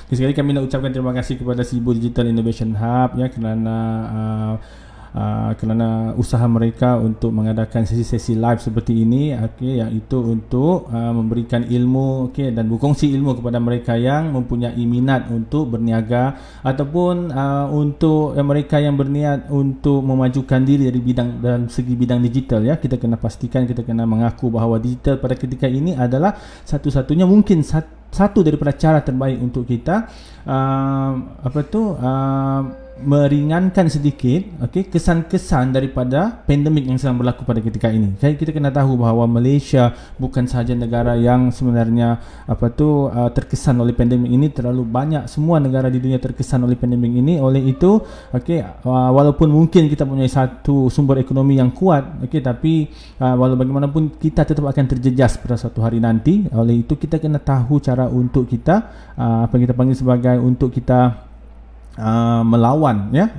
Sekali kami nak ucapkan terima kasih kepada Cebu Digital Innovation Hub ya kerana usaha mereka untuk mengadakan sesi-sesi live seperti ini, okey, iaitu untuk memberikan ilmu, okey, dan berkongsi ilmu kepada mereka yang mempunyai minat untuk berniaga ataupun untuk mereka yang berniat untuk memajukan diri dari dalam segi bidang digital ya. Kita kena pastikan, kita kena mengaku bahawa digital pada ketika ini adalah satu-satunya mungkin satu daripada cara terbaik untuk kita meringankan sedikit kesan-kesan daripada pandemik yang sedang berlaku pada ketika ini. Kita kena tahu bahawa Malaysia bukan sahaja negara yang sebenarnya terkesan oleh pandemik ini, terlalu banyak semua negara di dunia terkesan oleh pandemik ini. Oleh itu, walaupun mungkin kita punya satu sumber ekonomi yang kuat, tapi walau bagaimanapun kita tetap akan terjejas pada suatu hari nanti. Oleh itu kita kena tahu cara untuk kita apa yang kita panggil sebagai untuk kita melawan ya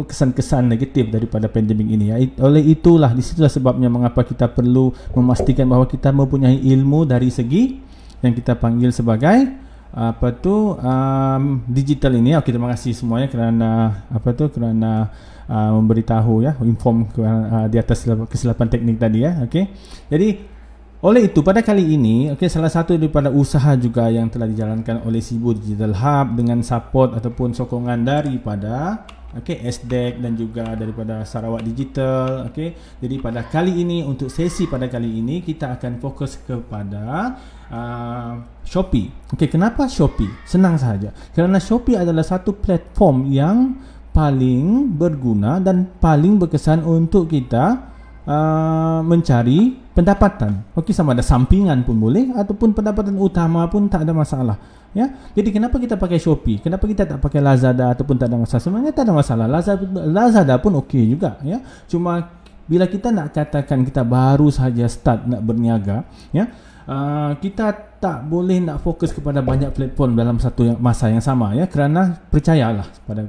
kesan-kesan negatif daripada pandemik ini ya. Oleh itulah disitulah sebabnya mengapa kita perlu memastikan bahawa kita mempunyai ilmu dari segi yang kita panggil sebagai digital ini. Okey, terima kasih semuanya kerana memberitahu ya, inform di atas kesilapan teknik tadi ya. Okey, jadi oleh itu pada kali ini, salah satu daripada usaha juga yang telah dijalankan oleh Cebu Digital Hub dengan support ataupun sokongan daripada SDEC dan juga daripada Sarawak Digital. Jadi pada kali ini, untuk sesi pada kali ini kita akan fokus kepada Shopee. Kenapa Shopee? Senang sahaja. Kerana Shopee adalah satu platform yang paling berguna dan paling berkesan untuk kita mencari pendapatan. Sama ada sampingan pun boleh ataupun pendapatan utama pun tak ada masalah ya. Jadi kenapa kita pakai Shopee? Kenapa kita tak pakai Lazada ataupun tak ada masalah? Sebenarnya tak ada masalah. Lazada pun okey juga ya. Cuma bila kita nak katakan kita baru saja start nak berniaga ya, kita tak boleh nak fokus kepada banyak platform dalam satu masa yang sama ya. Kerana percayalah pada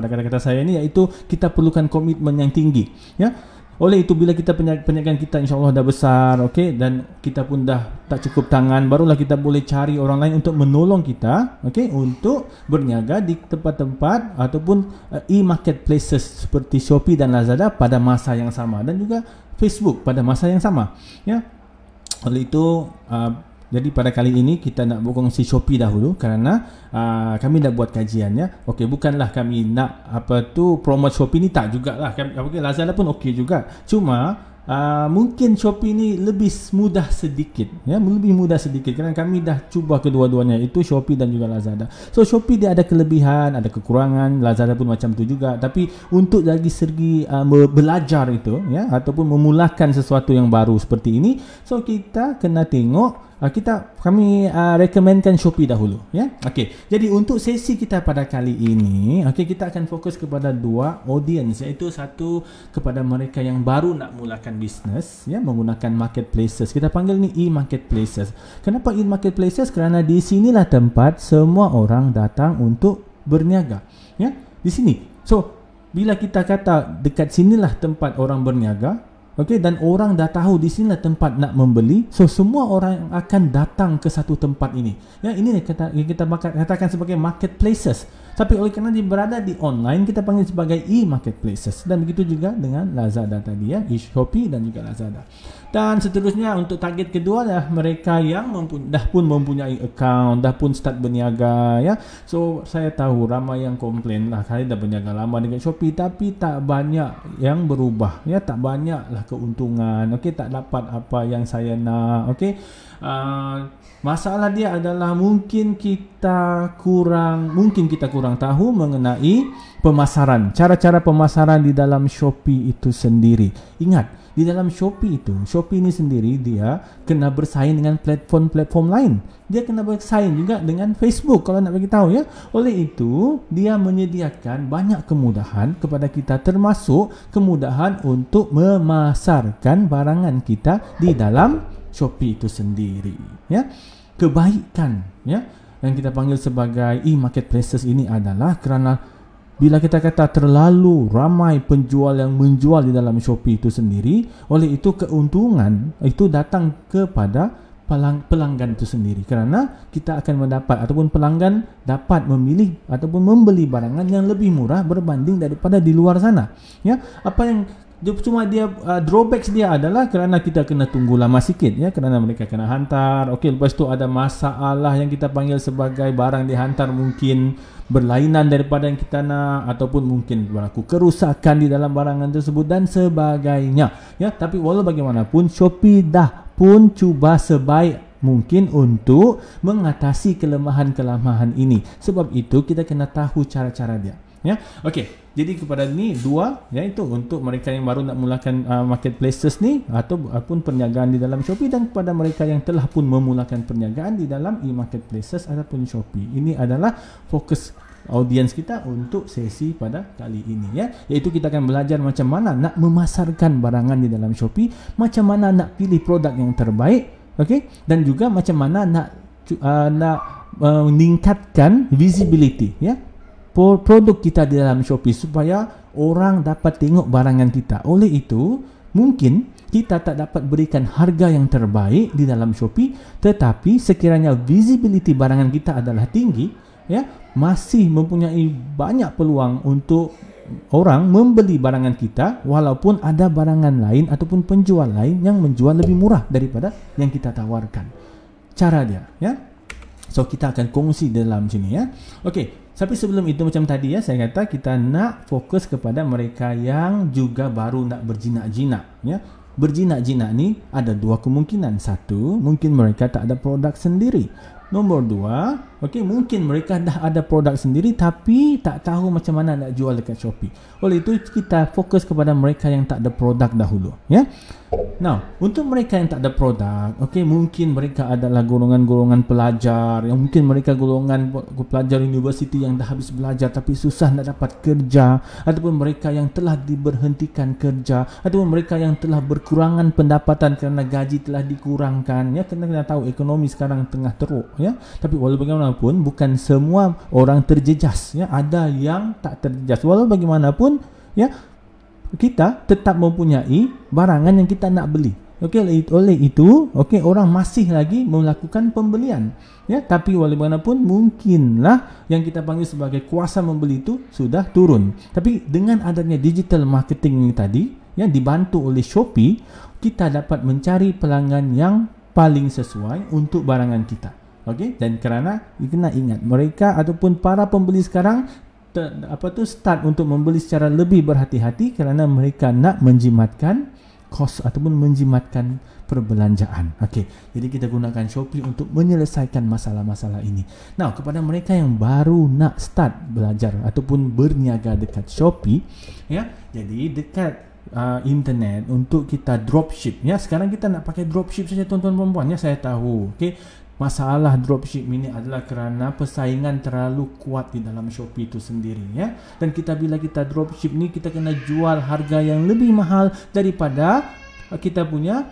kata-kata saya ini, iaitu kita perlukan komitmen yang tinggi ya. Oleh itu bila kita perniagaan kita insya-Allah dah besar, dan kita pun dah tak cukup tangan, barulah kita boleh cari orang lain untuk menolong kita, untuk berniaga di tempat-tempat ataupun e-marketplaces seperti Shopee dan Lazada pada masa yang sama, dan juga Facebook pada masa yang sama ya. Oleh itu jadi pada kali ini kita nak berkongsi Shopee dahulu kerana kami dah buat kajian ya. Bukanlah kami nak promote Shopee ni, tak jugalah. Lazada pun okey juga. Cuma mungkin Shopee ni lebih mudah sedikit ya, lebih mudah sedikit kerana kami dah cuba kedua-duanya, itu Shopee dan juga Lazada. So Shopee dia ada kelebihan, ada kekurangan, Lazada pun macam tu juga. Tapi untuk dari segi belajar itu ya, ataupun memulakan sesuatu yang baru seperti ini, so kita kena tengok, kami recommendkan Shopee dahulu ya. Jadi untuk sesi kita pada kali ini, kita akan fokus kepada dua audience, iaitu satu kepada mereka yang baru nak mulakan bisnes ya, menggunakan marketplaces. Kita panggil ni e-marketplaces. Kenapa e-marketplaces? Kerana di sinilah tempat semua orang datang untuk berniaga ya, di sini. So bila kita kata dekat sinilah tempat orang berniaga, dan orang dah tahu di sinilah tempat nak membeli, so semua orang akan datang ke satu tempat ini ya. Ini kita katakan sebagai marketplaces. Tapi oleh kerana dia berada di online, kita panggil sebagai e-marketplaces. Dan begitu juga dengan Lazada tadi ya, Shopee dan juga Lazada. Dan seterusnya untuk target kedua adalah mereka yang dah pun mempunyai account, dah pun start berniaga ya. So saya tahu ramai yang komplain lah, saya dah berniaga lama dengan Shopee tapi tak banyak yang berubah ya, tak banyaklah keuntungan, tak dapat apa yang saya nak. Masalah dia adalah mungkin kita kurang tahu mengenai pemasaran, cara-cara pemasaran di dalam Shopee itu sendiri. Ingat, di dalam Shopee ini sendiri dia kena bersaing dengan platform-platform lain. Dia kena bersaing juga dengan Facebook kalau nak bagi tahu ya. Oleh itu, dia menyediakan banyak kemudahan kepada kita, termasuk kemudahan untuk memasarkan barangan kita di dalam Shopee itu sendiri ya. Kebaikan ya yang kita panggil sebagai e-marketplaces ini adalah kerana bila kita kata terlalu ramai penjual yang menjual di dalam Shopee itu sendiri, oleh itu keuntungan itu datang kepada pelanggan itu sendiri, kerana kita akan mendapat ataupun pelanggan dapat memilih ataupun membeli barangan yang lebih murah berbanding daripada di luar sana. Ya, apa yang cuma dia drawbacks dia adalah kerana kita kena tunggu lama sikit, ya, kerana mereka kena hantar. Okey, lepas tu ada masalah yang kita panggil sebagai barang dihantar mungkin berlainan daripada yang kita nak, ataupun mungkin berlaku kerusakan di dalam barangan tersebut dan sebagainya, ya. Tapi walau bagaimanapun Shopee dah pun cuba sebaik mungkin untuk mengatasi kelemahan-kelemahan ini. Sebab itu kita kena tahu cara-cara dia, ya. Okey, jadi kepada ni dua, iaitu untuk mereka yang baru nak mulakan marketplaces ni ataupun perniagaan di dalam Shopee, dan kepada mereka yang telah pun memulakan perniagaan di dalam e-marketplaces ataupun Shopee. Ini adalah fokus audiens kita untuk sesi pada kali ini, ya. Iaitu kita akan belajar macam mana nak memasarkan barangan di dalam Shopee, macam mana nak pilih produk yang terbaik, okey, dan juga macam mana nak meningkatkan visibility, ya, produk kita di dalam Shopee supaya orang dapat tengok barangan kita. Oleh itu, mungkin kita tak dapat berikan harga yang terbaik di dalam Shopee, tetapi sekiranya visibility barangan kita adalah tinggi, ya, masih mempunyai banyak peluang untuk orang membeli barangan kita walaupun ada barangan lain ataupun penjual lain yang menjual lebih murah daripada yang kita tawarkan. Cara dia, ya. So kita akan kongsi dalam sini, ya. Okey. Tapi sebelum itu, macam tadi, ya, saya kata kita nak fokus kepada mereka yang juga baru nak berjinak-jinak, ya. Berjinak-jinak ni ada dua kemungkinan. Satu, mungkin mereka tak ada produk sendiri. Nombor dua, okey, mungkin mereka dah ada produk sendiri tapi tak tahu macam mana nak jual dekat Shopee. Oleh itu kita fokus kepada mereka yang tak ada produk dahulu, ya. Now, untuk mereka yang tak ada produk, okey, mungkin mereka adalah golongan-golongan pelajar, yang mungkin mereka golongan pelajar universiti yang dah habis belajar tapi susah nak dapat kerja, ataupun mereka yang telah diberhentikan kerja, ataupun mereka yang telah berkurangan pendapatan kerana gaji telah dikurangkan, ya. Kita tahu ekonomi sekarang tengah teruk, ya. Tapi walau bagaimanapun bukan semua orang terjejas, ya. Ada yang tak terjejas. Walau bagaimanapun, ya, kita tetap mempunyai barangan yang kita nak beli. Okey, oleh itu, okey, orang masih lagi melakukan pembelian, ya. Tapi walau bagaimanapun mungkinlah yang kita panggil sebagai kuasa membeli itu sudah turun. Tapi dengan adanya digital marketing ini tadi, ya, dibantu oleh Shopee, kita dapat mencari pelanggan yang paling sesuai untuk barangan kita. Okey, dan kerana kena ingat mereka ataupun para pembeli sekarang start untuk membeli secara lebih berhati-hati kerana mereka nak menjimatkan kos ataupun menjimatkan perbelanjaan. Okey, jadi kita gunakan Shopee untuk menyelesaikan masalah-masalah ini. Now, kepada mereka yang baru nak start belajar ataupun berniaga dekat Shopee, ya, jadi dekat internet untuk kita dropship, ya. Sekarang kita nak pakai dropship saja, tuan-tuan perempuan, ya, saya tahu. Okey, masalah dropship ini adalah kerana persaingan terlalu kuat di dalam Shopee itu sendiri, ya. Dan bila kita dropship ni, kita kena jual harga yang lebih mahal daripada kita punya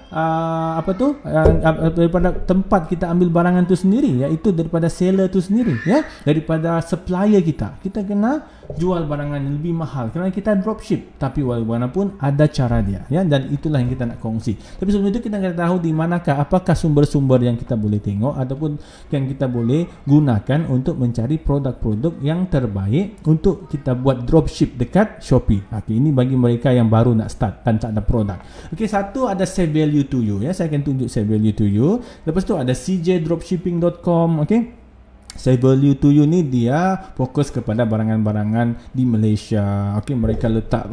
daripada tempat kita ambil barangan tu sendiri, iaitu daripada seller tu sendiri, ya, daripada supplier kita. Kita kena jual barangan yang lebih mahal kerana kita dropship. Tapi walaupun ada cara dia, ya, dan itulah yang kita nak kongsi. Tapi sebelum itu kita kena tahu di manakah, apakah sumber-sumber yang kita boleh tengok ataupun yang kita boleh gunakan untuk mencari produk-produk yang terbaik untuk kita buat dropship dekat Shopee. Okey, ini bagi mereka yang baru nak start dan tak ada produk. Okey, satu ada Save Value to You, ya. Saya akan tunjuk Save Value to You. Lepas tu ada cjdropshipping.com. okey. Save Value to You ni dia fokus kepada barangan-barangan di Malaysia. Okey, mereka letak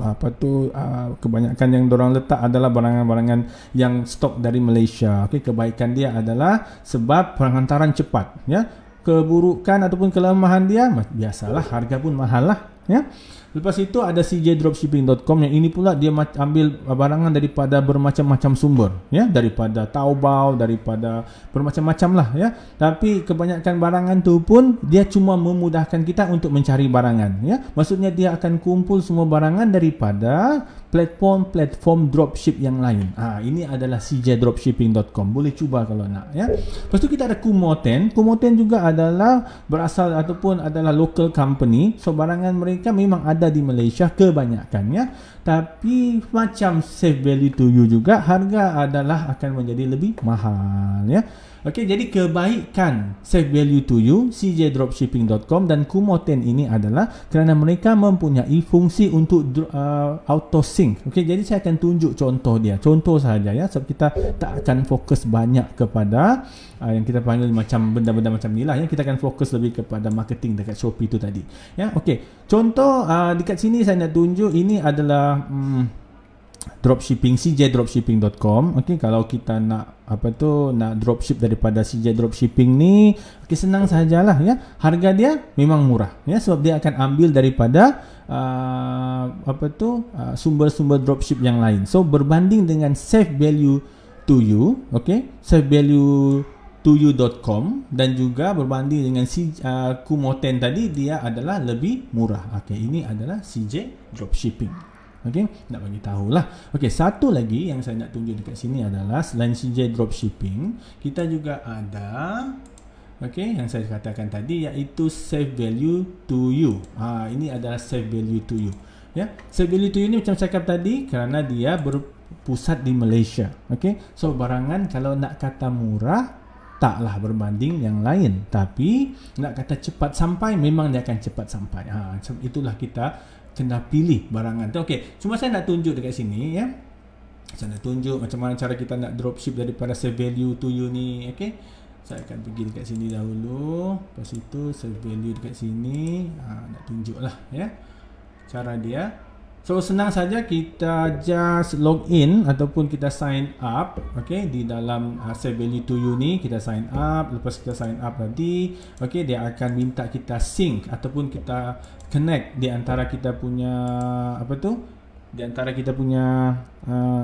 kebanyakan yang dorang letak adalah barangan-barangan yang stok dari Malaysia. Okey, kebaikan dia adalah sebab penghantaran cepat, ya. Keburukan ataupun kelemahan dia biasalah, harga pun mahal lah, ya. Lepas itu ada cjdropshipping.com, yang ini pula dia ambil barangan daripada bermacam-macam sumber, ya, daripada Taobao, daripada bermacam-macam lah, ya. Tapi kebanyakan barangan tu pun dia cuma memudahkan kita untuk mencari barangan, ya. Maksudnya dia akan kumpul semua barangan daripada platform dropship yang lain. Ini adalah cjdropshipping.com. Boleh cuba kalau nak, ya. Lepas tu kita ada Kumoten. Kumoten juga adalah berasal ataupun adalah local company. So barangan mereka memang ada di Malaysia kebanyakannya, tapi macam Save Value to You juga, harga adalah akan menjadi lebih mahal, ya. Okey, jadi kebaikan Save Value to You, cjdropshipping.com dan Kumo10 ini adalah kerana mereka mempunyai fungsi untuk auto sync. Okey, jadi saya akan tunjuk contoh dia. Contoh sahaja ya, sebab kita tak akan fokus banyak kepada yang kita panggil macam benda-benda macam ni lah ya. Kita akan fokus lebih kepada marketing dekat Shopee tu tadi. Ya, okey. Contoh dekat sini saya nak tunjuk ini adalah dropshipping, cjdropshipping.com. Okey, kalau kita nak nak dropship daripada CJ Dropshipping ni, okey, senang sajalah ya. Harga dia memang murah ya, sebab dia akan ambil daripada sumber-sumber dropship yang lain. So berbanding dengan Save Value to You, okey, Save Value to you.com dan juga berbanding dengan Kumo10 tadi, dia adalah lebih murah. Okey, ini adalah CJ Dropshipping. Okey, nak bagi tahulah. Okey, satu lagi yang saya nak tunjuk dekat sini adalah selain CJ Dropshipping, kita juga ada yang saya katakan tadi, iaitu Save Value to You. Ini adalah Save Value to You. Ya, Save Value to You ni macam saya cakap tadi, kerana dia berpusat di Malaysia. Okey, so barangan kalau nak kata murah, taklah berbanding yang lain, tapi nak kata cepat sampai, memang dia akan cepat sampai. Itulah kita kena pilih barangan tu. Okey, cuma saya nak tunjuk dekat sini ya. Saya nak tunjuk macam mana cara kita nak dropship daripada Save Value to You ni. Okey, saya akan pergi dekat sini dahulu, lepas itu Save Value dekat sini. Nak tunjuk lah ya cara dia. So senang saja, kita just log in ataupun kita sign up. Okey, di dalam Save Value to You ni kita sign up. Lepas kita sign up tadi, okey, dia akan minta kita sync ataupun kita connect di antara kita punya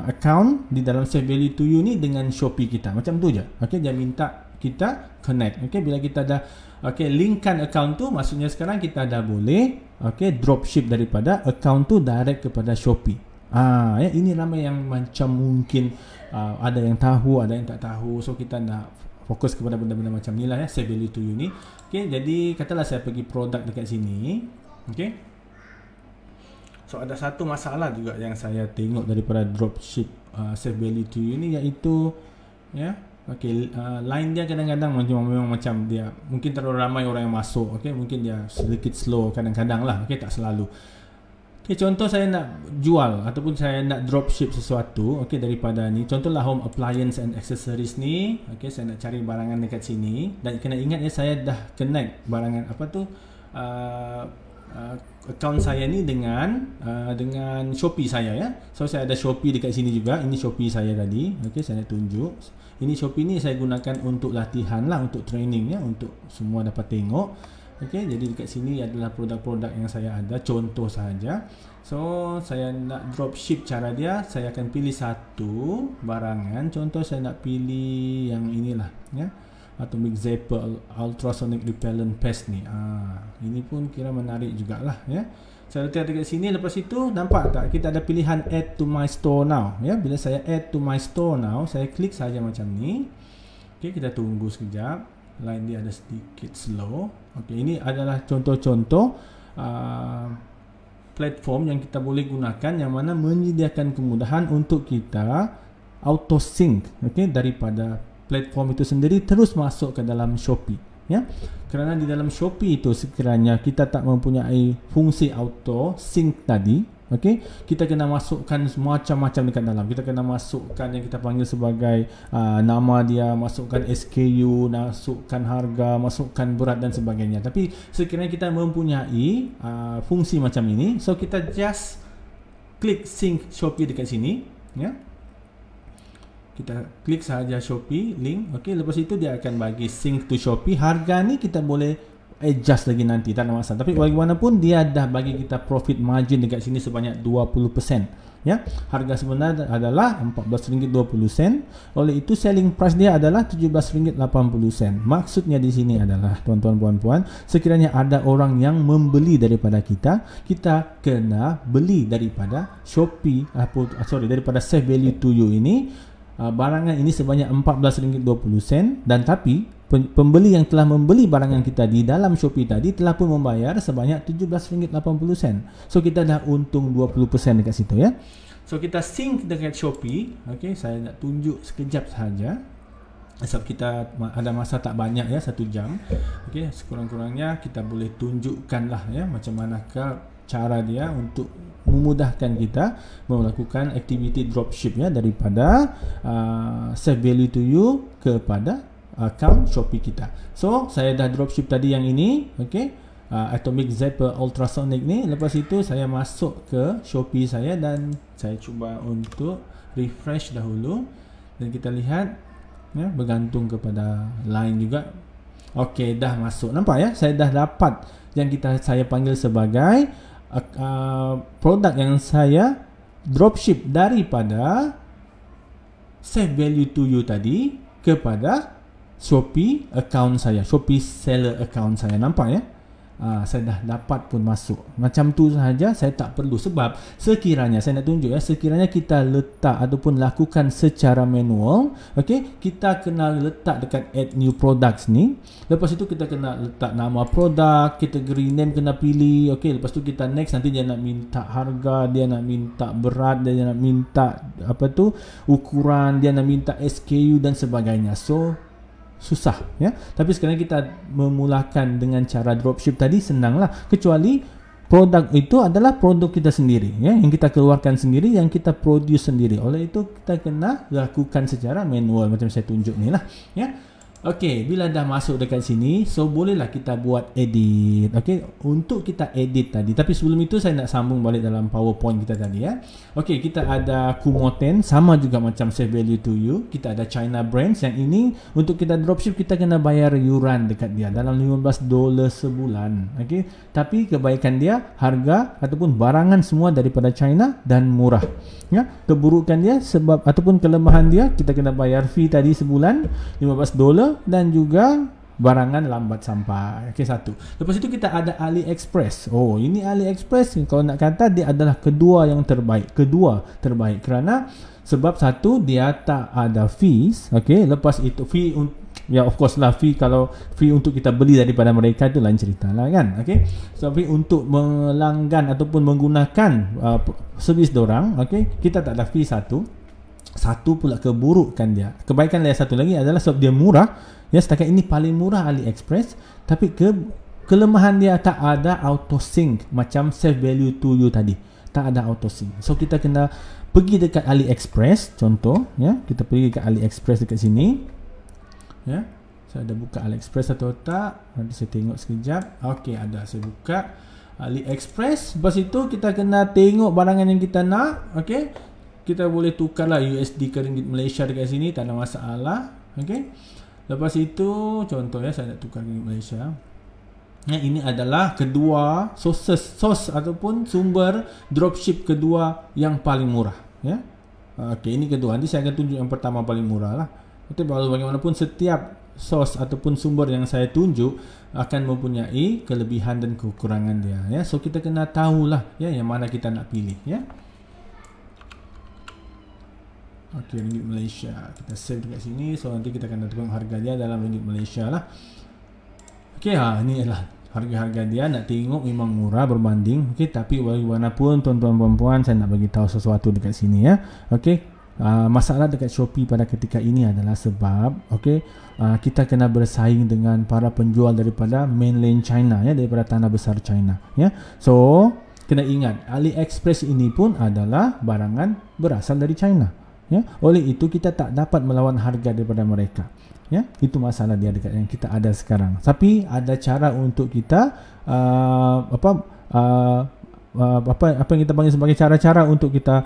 account di dalam Save Value to You ni dengan Shopee kita. Macam tu je. Okey, dia minta kita connect. Okey, bila kita dah linkkan account tu, maksudnya sekarang kita dah boleh dropship daripada account tu direct kepada Shopee. Ya, ini ramai yang macam mungkin ada yang tahu, ada yang tak tahu. So kita nak fokus kepada benda-benda macam ni lah ya, Save Value to You ni. Okey, jadi katalah saya pergi produk dekat sini. Okey, so ada satu masalah juga yang saya tengok daripada dropship Save Value to You ni, iaitu ya, line dia kadang-kadang memang macam dia mungkin terlalu ramai orang yang masuk. Okey, mungkin dia sedikit slow kadang-kadang lah. Okey, tak selalu. Okey, contoh saya nak jual ataupun saya nak dropship sesuatu, okey, daripada ni, contohlah home appliance and accessories ni. Okey, saya nak cari barangan dekat sini dan kena ingat ya, saya dah connect barangan account saya ni dengan Shopee saya ya. So saya ada Shopee dekat sini juga. Ini Shopee saya tadi. Okey, saya nak tunjuk. Ini Shopee ni saya gunakan untuk latihan lah, untuk training ya, untuk semua dapat tengok. Okey, jadi dekat sini adalah produk-produk yang saya ada, contoh sahaja. So saya nak dropship, cara dia, saya akan pilih satu barangan. Contoh saya nak pilih yang inilah ya, Atomic Zapper Ultrasonic Repellent Paste ni. Ini pun kira menarik jugalah ya. Saya letak dekat sini. Lepas itu nampak tak, kita ada pilihan add to my store now ya. Bila saya add to my store now, saya klik saja macam ni. Okey, kita tunggu sekejap, line dia ada sedikit slow. Okey, ini adalah contoh-contoh platform yang kita boleh gunakan, yang mana menyediakan kemudahan untuk kita auto sync daripada platform itu sendiri terus masuk ke dalam Shopee ya. Kerana di dalam Shopee itu sekiranya kita tak mempunyai fungsi auto sync tadi, kita kena masukkan macam-macam dekat dalam. Kita kena masukkan yang kita panggil sebagai nama dia, masukkan SKU, masukkan harga, masukkan berat dan sebagainya. Tapi sekiranya kita mempunyai fungsi macam ini, so kita just klik sync Shopee dekat sini ya. Kita klik sahaja Shopee link. Okey, lepas itu dia akan bagi sync to Shopee. Harga ni kita boleh adjust lagi nanti, tak ada masalah. Tapi bagaimanapun dia dah bagi kita profit margin dekat sini sebanyak 20% ya. Harga sebenar adalah RM14.20. Oleh itu selling price dia adalah RM17.80. Maksudnya di sini adalah, tuan-tuan puan-puan, sekiranya ada orang yang membeli daripada kita, kita kena beli daripada Shopee daripada Save Value to You ini. Barangan ini sebanyak RM14.20 dan tapi pembeli yang telah membeli barangan kita di dalam Shopee tadi telah pun membayar sebanyak RM17.80. So kita dah untung 20% dekat situ ya. So kita sync dekat Shopee. Okey, saya nak tunjuk sekejap sahaja. sebab kita ada masa tak banyak ya, 1 jam. Okey, sekurang-kurangnya kita boleh tunjukkanlah ya macam manakah cara dia untuk memudahkan kita melakukan aktiviti dropship ya, daripada save value to you kepada account Shopee kita. So saya dah dropship tadi yang ini, okey, Atomic Zapper Ultrasonic ni. Lepas itu saya masuk ke Shopee saya dan saya cuba untuk refresh dahulu dan kita lihat ya, bergantung kepada line juga. Okey, dah masuk. Nampak ya, saya dah dapat yang saya panggil sebagai produk yang saya dropship daripada save value to you tadi kepada Shopee account saya, Shopee seller account saya. Nampak ya, saya dah dapat pun masuk. Macam tu sahaja, saya tak perlu. Sebab sekiranya saya nak tunjuk ya, sekiranya kita letak ataupun lakukan secara manual, okey, kita kena letak dekat add new products ni. Lepas itu kita kena letak nama produk, kategori name kena pilih, okey. Lepas tu kita next, nanti dia nak minta harga, dia nak minta berat, dia nak minta ukuran, dia nak minta SKU dan sebagainya. So susah ya. Tapi sekarang kita memulakan dengan cara dropship tadi, senanglah. Kecuali produk itu adalah produk kita sendiri ya, yang kita keluarkan sendiri, yang kita produce sendiri. Oleh itu kita kena lakukan secara manual macam saya tunjuk ni lah ya. Okey, bila dah masuk dekat sini, so bolehlah kita buat edit. Okey, untuk kita edit tadi. Tapi sebelum itu saya nak sambung balik dalam PowerPoint kita tadi ya. Okey, kita ada Kumo 10, sama juga macam save value to you. Kita ada China brands, yang ini untuk kita dropship kita kena bayar yuran dekat dia dalam $15 sebulan. Okey, tapi kebaikan dia, harga ataupun barangan semua daripada China dan murah. Ya, keburukan dia sebab ataupun kelemahan dia, kita kena bayar fee tadi sebulan $15 dan juga barangan lambat sampai. Okey, satu. Lepas itu kita ada AliExpress. Oh, ini AliExpress kalau nak kata dia adalah kedua yang terbaik. Kedua terbaik kerana sebab satu, dia tak ada fees. Okey, lepas itu fee ya, of course lah, fee kalau fee untuk kita beli daripada mereka itu lain cerita lah kan. Okey, tapi untuk melanggan ataupun menggunakan servis dorang, okey, kita tak ada fee. Satu pula keburukan dia. Kebaikan dia satu lagi adalah sebab dia murah. Ya, setakat ini paling murah AliExpress. Tapi kelemahan dia tak ada auto sync macam save value to you tadi. Tak ada auto sync. So kita kena pergi dekat AliExpress. Contoh ya, kita pergi dekat AliExpress dekat sini. Ya, saya ada buka AliExpress atau tak? Nanti saya tengok sekejap. Okey, ada. Saya buka AliExpress. Lepas itu kita kena tengok barangan yang kita nak. Okey, kita boleh tukarlah USD ke ringgit Malaysia dekat sini, tak ada masalah. Okey, lepas itu contoh ya, saya nak tukar ringgit Malaysia. Ya, ini adalah kedua source ataupun sumber dropship kedua yang paling murah ya. Okey, ini kedua. Nanti saya akan tunjuk yang pertama paling murah lah. Tapi bagaimanapun setiap source ataupun sumber yang saya tunjuk akan mempunyai kelebihan dan kekurangan dia ya. So kita kena tahulah ya yang mana kita nak pilih ya. Okey, ringgit Malaysia. Kita save dekat sini. So nanti kita akan tengok harga dia dalam ringgit Malaysia lah. Okey, ini adalah harga-harga dia. Nak tengok memang murah berbanding. Okey, tapi bagaimanapun tuan-tuan puan-puan, saya nak bagi tahu sesuatu dekat sini ya. Okey, masalah dekat Shopee pada ketika ini adalah sebab kita kena bersaing dengan para penjual daripada mainland China ya, daripada tanah besar China ya. So kena ingat, AliExpress ini pun adalah barangan berasal dari China ya. Oleh itu kita tak dapat melawan harga daripada mereka ya. Itu masalah dia dekat yang kita ada sekarang. Tapi ada cara untuk kita apa yang kita panggil sebagai cara-cara untuk kita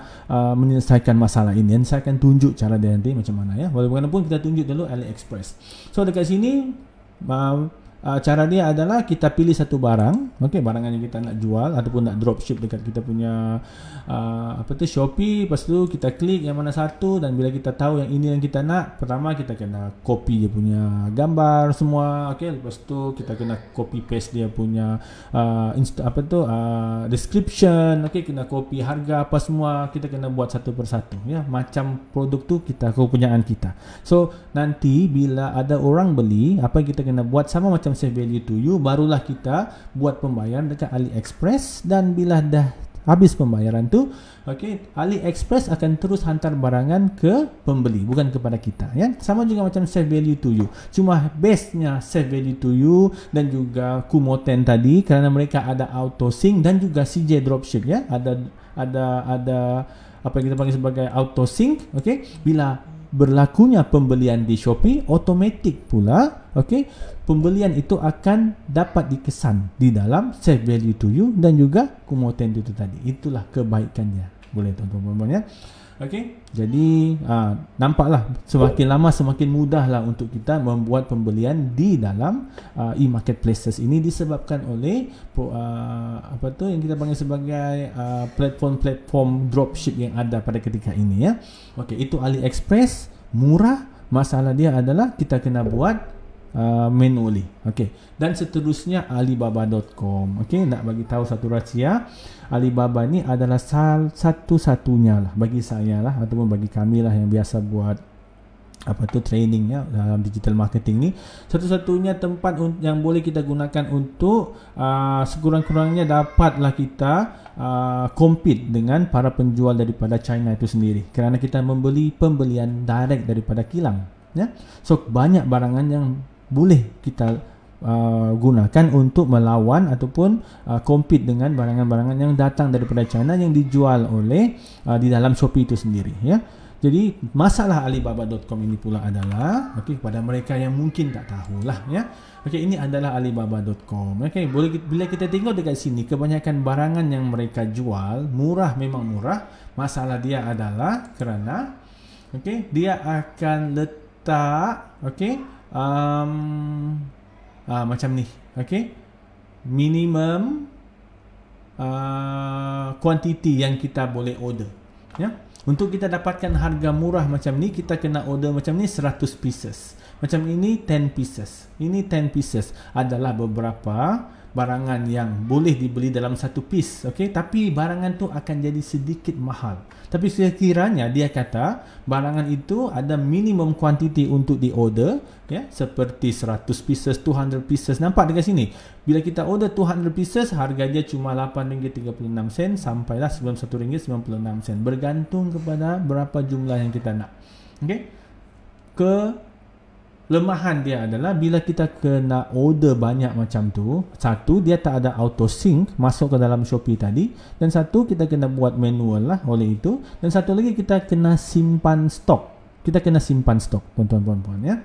menyelesaikan masalah ini. Dan saya akan tunjuk cara dia nanti macam mana ya. Walaupun kita tunjuk dulu AliExpress. So dekat sini cara dia adalah kita pilih satu barang, okey, barangan yang kita nak jual ataupun nak dropship dekat kita punya Shopee. Lepas tu kita klik yang mana satu, dan bila kita tahu yang ini yang kita nak, pertama kita kena copy dia punya gambar semua, okey. Lepas tu kita kena copy paste dia punya description, okey, kena copy harga apa semua, kita kena buat satu persatu ya, macam produk tu kepunyaan kita. So nanti bila ada orang beli, apa yang kita kena buat sama macam save value to you, barulah kita buat pembayaran dekat AliExpress. Dan bila dah habis pembayaran tu, okey, AliExpress akan terus hantar barangan ke pembeli, bukan kepada kita, ya. Sama juga macam Save Value to You. Cuma base-nya Save Value to You dan juga Kumoten tadi, kerana mereka ada auto sync dan juga CJ Dropship, ya. Ada apa yang kita panggil sebagai auto sync, okey. Bila berlakunya pembelian di Shopee, automatik pula, okey, pembelian itu akan dapat dikesan di dalam Save Value to You dan juga Kumoten itu tadi. Itulah kebaikannya. Boleh tuan-tuan, ya. Okey, jadi nampaklah semakin lama semakin mudahlah untuk kita membuat pembelian di dalam e-marketplaces ini, disebabkan oleh apa tu yang kita panggil sebagai platform dropship yang ada pada ketika ini, ya. Okey, itu AliExpress, murah. Masalah dia adalah kita kena buat manually. Okey, dan seterusnya Alibaba.com. Okey, nak bagi tahu satu rahsia, Alibaba ni adalah satu-satunya lah bagi saya lah, ataupun bagi kami lah yang biasa buat apa tu trainingnya dalam digital marketing ni, satu-satunya tempat yang boleh kita gunakan untuk sekurang-kurangnya dapatlah kita compete dengan para penjual daripada China itu sendiri, kerana kita membeli pembelian direct daripada kilang, ya. So banyak barangan yang boleh kita gunakan untuk melawan ataupun compete dengan barangan-barangan yang datang daripada China yang dijual oleh di dalam Shopee itu sendiri, ya. Jadi masalah Alibaba.com ini pula adalah, okey, kepada mereka yang mungkin tak tahulah, ya. Okey, ini adalah Alibaba.com. Okey, bila kita tengok dekat sini, kebanyakan barangan yang mereka jual murah, memang murah. Masalah dia adalah kerana, okey, dia akan letak, okey, macam ni, okey, minimum quantity yang kita boleh order, ya. Untuk kita dapatkan harga murah macam ni, kita kena order macam ni 100 pieces. Macam ini 10 pieces. Ini 10 pieces adalah beberapa barangan yang boleh dibeli dalam satu piece, okey, tapi barangan tu akan jadi sedikit mahal. Tapi sekiranya dia kata barangan itu ada minimum quantity untuk diorder, ya, seperti 100 pieces, 200 pieces. Nampak dekat sini, bila kita order 200 pieces, harga dia cuma RM8.36 sampailah RM91.96, bergantung kepada berapa jumlah yang kita nak. Okey, kelemahan dia adalah bila kita kena order banyak macam tu, satu, dia tak ada auto sync masuk ke dalam Shopee tadi, dan satu, kita kena buat manual lah oleh itu, dan satu lagi, kita kena simpan stok. Kita kena simpan stok, tuan-tuan, ya.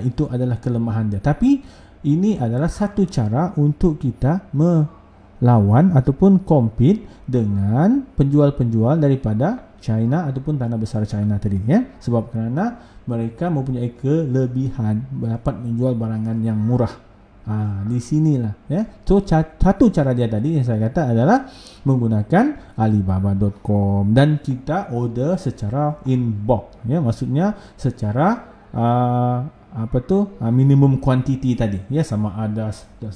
Itu adalah kelemahan dia. Tapi ini adalah satu cara untuk kita melawan ataupun compete dengan penjual-penjual daripada China ataupun tanah besar China tadi, ya. Sebab kerana mereka mempunyai kelebihan dapat menjual barangan yang murah. Di sinilah, ya. So satu cara dia tadi yang saya kata adalah menggunakan Alibaba.com, dan kita order secara in bulk, ya. Maksudnya secara minimum quantity tadi, ya, sama ada 100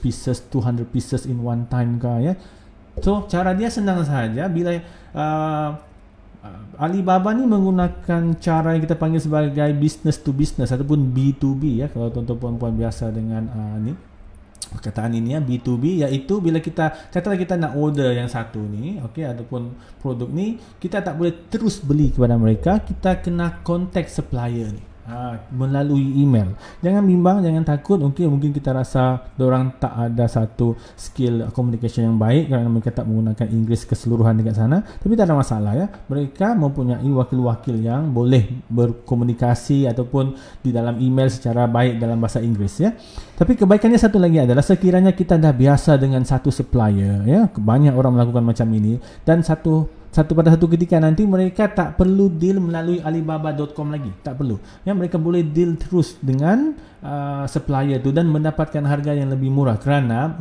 pieces, 200 pieces in one time ke, ya. So cara dia senang saja. Bila Alibaba ni menggunakan cara yang kita panggil sebagai business to business ataupun B2B, ya, kalau tuan-tuan puan biasa dengan ni perkataan ini, ya, B2B, iaitu bila kita katalah kita nak order yang satu ni, okey, ataupun produk ni, kita tak boleh terus beli kepada mereka, kita kena contact supplier ni melalui email. Jangan bimbang, jangan takut. Okey, mungkin kita rasa diorang tak ada satu skill communication yang baik kerana mereka tak menggunakan Inggeris keseluruhan dekat sana, tapi tak ada masalah, ya. Mereka mempunyai wakil-wakil yang boleh berkomunikasi ataupun di dalam email secara baik dalam bahasa Inggeris, ya. Tapi kebaikannya satu lagi adalah sekiranya kita dah biasa dengan satu supplier, ya, banyak orang melakukan macam ini, dan pada satu ketika nanti mereka tak perlu deal melalui Alibaba.com lagi, tak perlu, ya. Mereka boleh deal terus dengan supplier tu dan mendapatkan harga yang lebih murah, kerana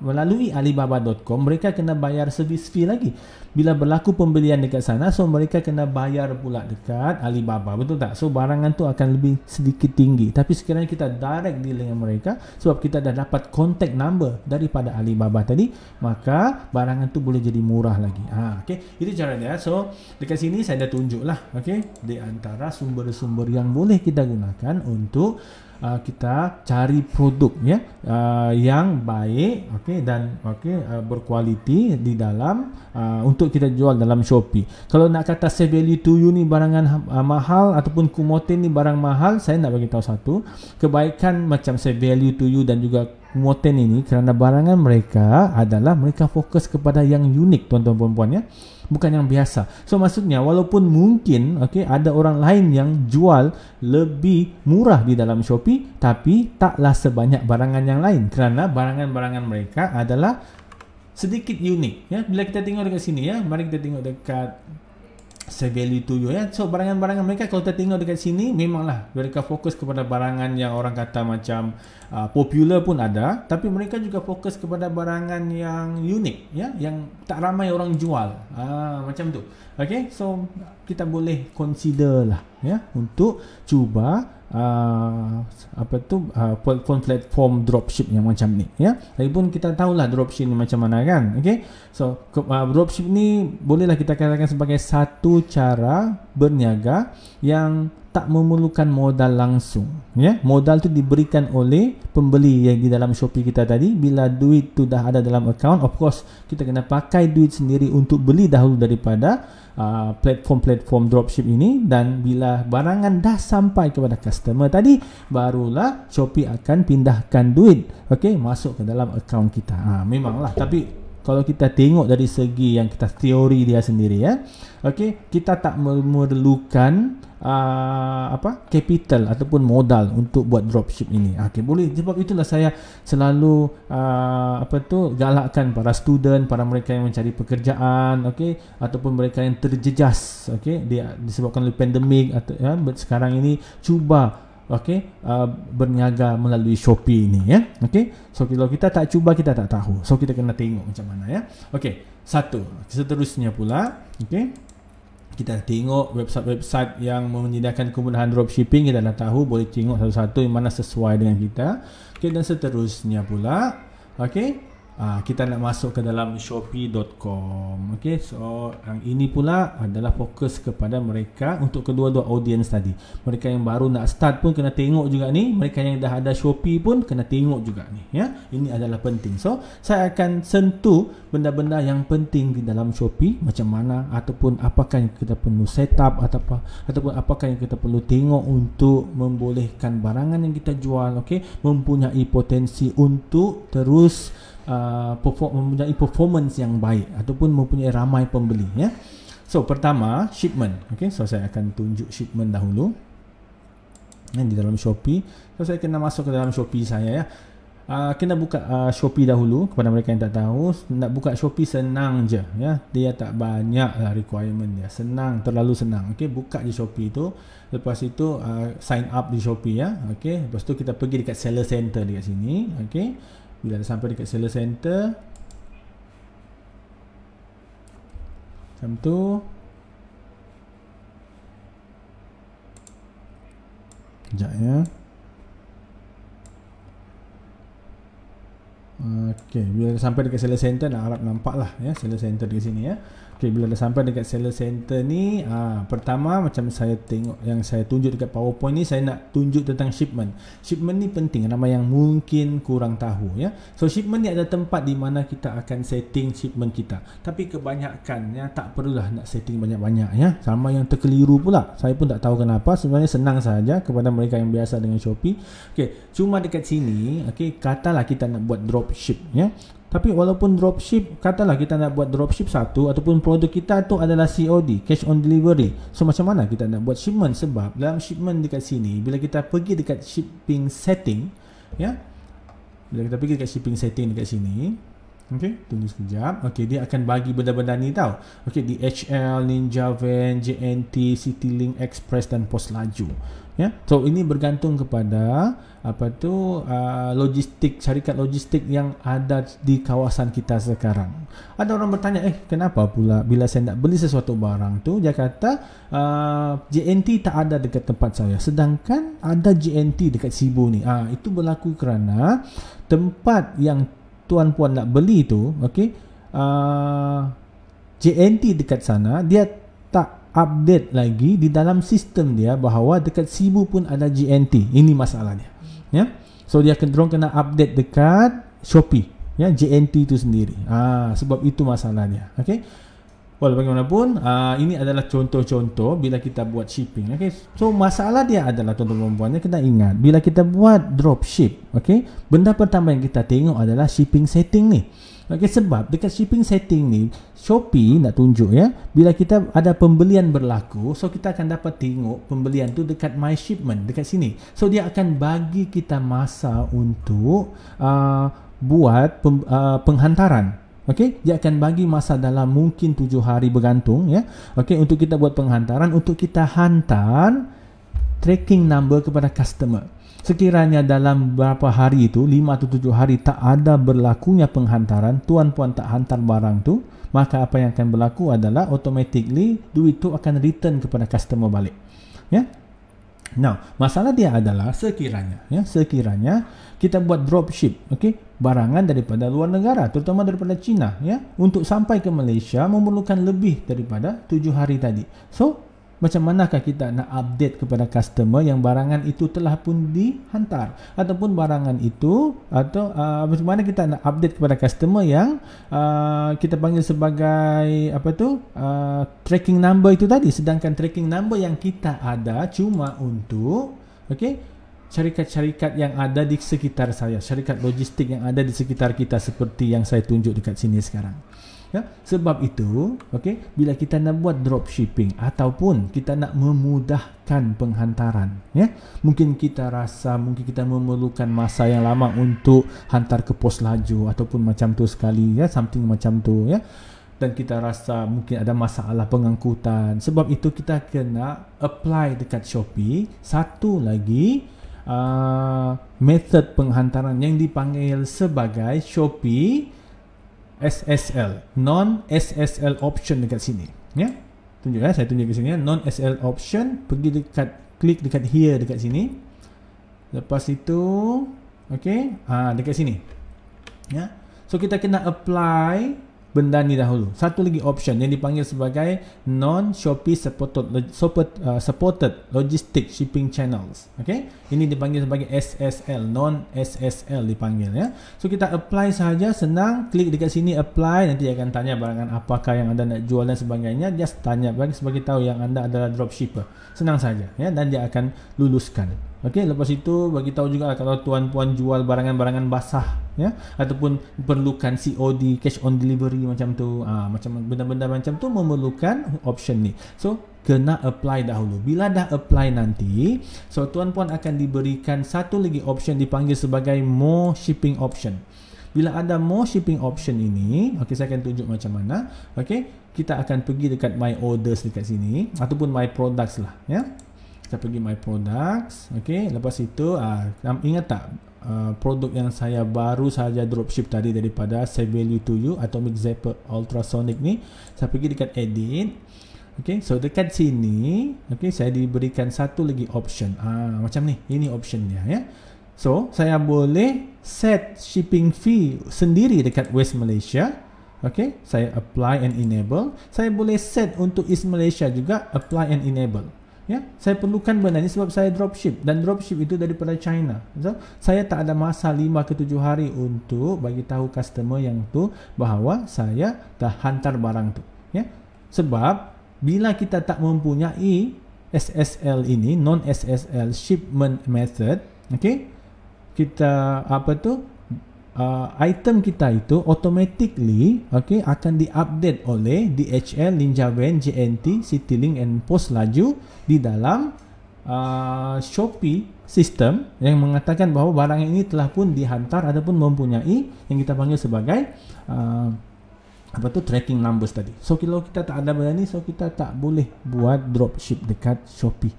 melalui Alibaba.com mereka kena bayar service fee lagi bila berlaku pembelian dekat sana. So mereka kena bayar pula dekat Alibaba, betul tak? So barangan tu akan lebih sedikit tinggi. Tapi sekiranya kita direct deal dengan mereka, sebab kita dah dapat contact number daripada Alibaba tadi, maka barangan tu boleh jadi murah lagi. Okay, itu cara dia. So dekat sini saya dah tunjuk lah, okay, di antara sumber-sumber yang boleh kita gunakan untuk kita cari produk ya yang baik, dan berkualiti di dalam untuk kita jual dalam Shopee. Kalau nak kata say value to you ni barangan mahal ataupun Kumoten ni barang mahal, saya nak bagi tahu satu kebaikan macam say value to you dan juga Kumoten ini kerana barangan mereka adalah mereka fokus kepada yang unik, tuan-tuan puan-puan ya, bukan yang biasa. So maksudnya walaupun mungkin ada orang lain yang jual lebih murah di dalam Shopee, tapi taklah sebanyak barangan yang lain kerana barangan-barangan mereka adalah sedikit unik ya. Bila kita tengok dekat sini ya, mari kita tengok dekat say value to you ya. So barangan-barangan mereka kalau kita tengok dekat sini memanglah mereka fokus kepada barangan yang orang kata macam popular pun ada, tapi mereka juga fokus kepada barangan yang unik ya, yang tak ramai orang jual. Macam tu. So kita boleh consider lah ya untuk cuba platform dropship yang macam ni ya. Lagipun kita tahulah dropship ni macam mana kan. So dropship ni bolehlah kita katakan sebagai satu cara berniaga yang tak memerlukan modal langsung ya. Modal tu diberikan oleh pembeli yang di dalam Shopee kita tadi. Bila duit tu dah ada dalam account, of course kita kena pakai duit sendiri untuk beli dahulu daripada platform dropship ini, dan bila barangan dah sampai kepada customer tadi, barulah Shopee akan pindahkan duit masuk ke dalam account kita. Memanglah, tapi kalau kita tengok dari segi yang kita teori dia sendiri ya, kita tak memerlukan capital ataupun modal untuk buat dropship ini. Boleh. Sebab itulah saya selalu galakkan para student, para mereka yang mencari pekerjaan, ataupun mereka yang terjejas disebabkan oleh pandemik atau sekarang ini, cuba berniaga melalui Shopee ini ya. So kalau kita tak cuba, kita tak tahu. So kita kena tengok macam mana ya. Satu. Seterusnya pula kita tengok website-website yang menyediakan kemudahan dropshipping. Kita dah tahu, boleh tengok satu-satu yang mana sesuai dengan kita. Dan seterusnya pula kita nak masuk ke dalam shopee.com. So yang ini pula adalah fokus kepada mereka untuk kedua-dua audience tadi. Mereka yang baru nak start pun kena tengok juga ni, mereka yang dah ada Shopee pun kena tengok juga ni ya. Ini adalah penting. So saya akan sentuh benda-benda yang penting di dalam Shopee, macam mana ataupun apakah yang kita perlu set up ataupun apakah yang kita perlu tengok untuk membolehkan barangan yang kita jual mempunyai potensi untuk terus mempunyai performance yang baik ataupun mempunyai ramai pembeli ya. So pertama, shipment. So saya akan tunjuk shipment dahulu di dalam Shopee. So saya kena masuk ke dalam Shopee saya ya. Kena buka Shopee dahulu. Kepada mereka yang tak tahu, nak buka Shopee senang je ya. Dia tak banyak lah requirement dia. Senang, terlalu senang. Buka je Shopee tu. Lepas itu sign up di Shopee ya. Lepas tu kita pergi dekat seller center dekat sini. Bila dah sampai dekat seller center, macam tu. Sekejap ya. Bila dah sampai dekat seller center, nak harap nampak lah ya, seller center di sini ya. Bila dah sampai dekat seller center ni, pertama macam saya tengok yang saya tunjuk dekat PowerPoint ni, saya nak tunjuk tentang shipment. Shipment ni penting, ramai yang mungkin kurang tahu ya. So shipment ni ada tempat di mana kita akan setting shipment kita. Tapi kebanyakan ya, tak perlulah nak setting banyak-banyak ya. Sama yang terkeliru pula. Saya pun tak tahu kenapa. Sebenarnya senang saja kepada mereka yang biasa dengan Shopee. Cuma dekat sini, katalah kita nak buat dropship ya. Tapi walaupun dropship, katalah kita nak buat dropship satu ataupun produk kita tu adalah COD, cash on delivery. So macam mana kita nak buat shipment? Sebab dalam shipment dekat sini, bila kita pergi dekat shipping setting ya, bila kita pergi dekat shipping setting dekat sini, tunggu sekejap. Dia akan bagi benda-benda ni tau. DHL, Ninja Van, JNT, Citylink Express dan Pos Laju ya. So ini bergantung kepada logistik, syarikat logistik yang ada di kawasan kita sekarang. Ada orang bertanya, kenapa pula bila saya nak beli sesuatu barang tu, dia kata JNT tak ada dekat tempat saya, sedangkan ada JNT dekat Sibu ni. Itu berlaku kerana tempat yang tuan-puan nak beli tu, JNT dekat sana, dia tak update lagi di dalam sistem dia bahawa dekat Sibu pun ada JNT. Ini masalahnya. ya. So dia dorang kena update dekat Shopee, ya, JNT itu sendiri. Sebab itu masalahnya. Okey. Well, bagaimanapun, ini adalah contoh-contoh bila kita buat shipping. Okay? So, masalah dia adalah, tuan-tuan dan puan, kena ingat, bila kita buat dropship, okay, benda pertama yang kita tengok adalah shipping setting ni. Okay, sebab dekat shipping setting ni, Shopee nak tunjuk, ya, bila kita ada pembelian berlaku, so kita akan dapat tengok pembelian tu dekat My Shipment, dekat sini. So, dia akan bagi kita masa untuk buat penghantaran. Okey, dia akan bagi masa dalam mungkin 7 hari bergantung, ya. Okey, untuk kita buat penghantaran, untuk kita hantar tracking number kepada customer. Sekiranya dalam berapa hari itu, 5 atau 7 hari tak ada berlakunya penghantaran, tuan puan tak hantar barang tu, maka apa yang akan berlaku adalah automatically duit tu akan return kepada customer balik. Ya. Now, masalah dia adalah sekiranya kita buat dropship, okey, barangan daripada luar negara, terutama daripada China, ya, untuk sampai ke Malaysia memerlukan lebih daripada 7 hari tadi. So, macam manakah kita nak update kepada customer yang barangan itu telah pun dihantar, ataupun barangan itu, atau macam mana kita nak update kepada customer yang kita panggil sebagai tracking number itu tadi, sedangkan tracking number yang kita ada cuma untuk, okey, syarikat-syarikat yang ada di sekitar saya, syarikat logistik yang ada di sekitar kita, seperti yang saya tunjuk dekat sini sekarang. Ya, sebab itu, okey, bila kita nak buat dropshipping ataupun kita nak memudahkan penghantaran, ya, mungkin kita rasa mungkin kita memerlukan masa yang lama untuk hantar ke pos laju ataupun macam tu sekali, ya, something macam tu, ya. Dan kita rasa mungkin ada masalah pengangkutan. Sebab itu kita kena apply dekat Shopee satu lagi method penghantaran yang dipanggil sebagai Shopee SSL, non-SSL option dekat sini, ya. Tunjuk, ya, saya tunjuk ke sini, ya, non-SSL option. Pergi dekat, klik dekat here dekat sini. Lepas itu, okey, dekat sini, ya. So kita kena apply benda ni dahulu. Satu lagi option yang dipanggil sebagai non-Shopee supported logistic shipping channels. Okay, ini dipanggil sebagai SSL, non-SSL dipanggil, ya. So kita apply saja, senang, klik dekat sini apply. Nanti akan tanya barangan apakah yang anda nak jual dan sebagainya. Just tanya, bagi sebagai tahu yang anda adalah dropshipper. Senang saja, ya, dan dia akan luluskan. Okey, lepas itu bagi tahu juga kalau tuan puan jual barangan-barangan basah, ya, ataupun perlukan COD, cash on delivery macam tu, macam benda-benda macam tu memerlukan option ni. So kena apply dahulu. Bila dah apply nanti, so tuan puan akan diberikan satu lagi option dipanggil sebagai more shipping option. Bila ada more shipping option ini, okey, saya akan tunjuk macam mana. Okey, kita akan pergi dekat my orders dekat sini ataupun my products lah, ya. Kita pergi my products, okey. Lepas itu ingat tak produk yang saya baru saja dropship tadi daripada Save Value to You Atomic Zapper Ultrasonic ni, saya pergi dekat edit. Okey, so dekat sini, okey, saya diberikan satu lagi option. Macam ni, ini optionnya, ya. So saya boleh set shipping fee sendiri dekat West Malaysia. Okey, saya apply and enable. Saya boleh set untuk East Malaysia juga, apply and enable. Ya, saya perlukan benda ni sebab saya dropship, dan dropship itu daripada China. So, saya tak ada masa 5 ke 7 hari untuk bagi tahu customer yang tu bahawa saya dah hantar barang tu, ya. Sebab bila kita tak mempunyai SSL ini, non SSL shipment method, okey, kita item kita itu automatically, okey, akan diupdate oleh DHL, Ninja Van, JNT, Citylink and Post Laju di dalam Shopee sistem yang mengatakan bahawa barang ini telah pun dihantar ataupun mempunyai yang kita panggil sebagai tracking numbers tadi. So kalau kita tak ada benda ni, so kita tak boleh buat dropship dekat Shopee,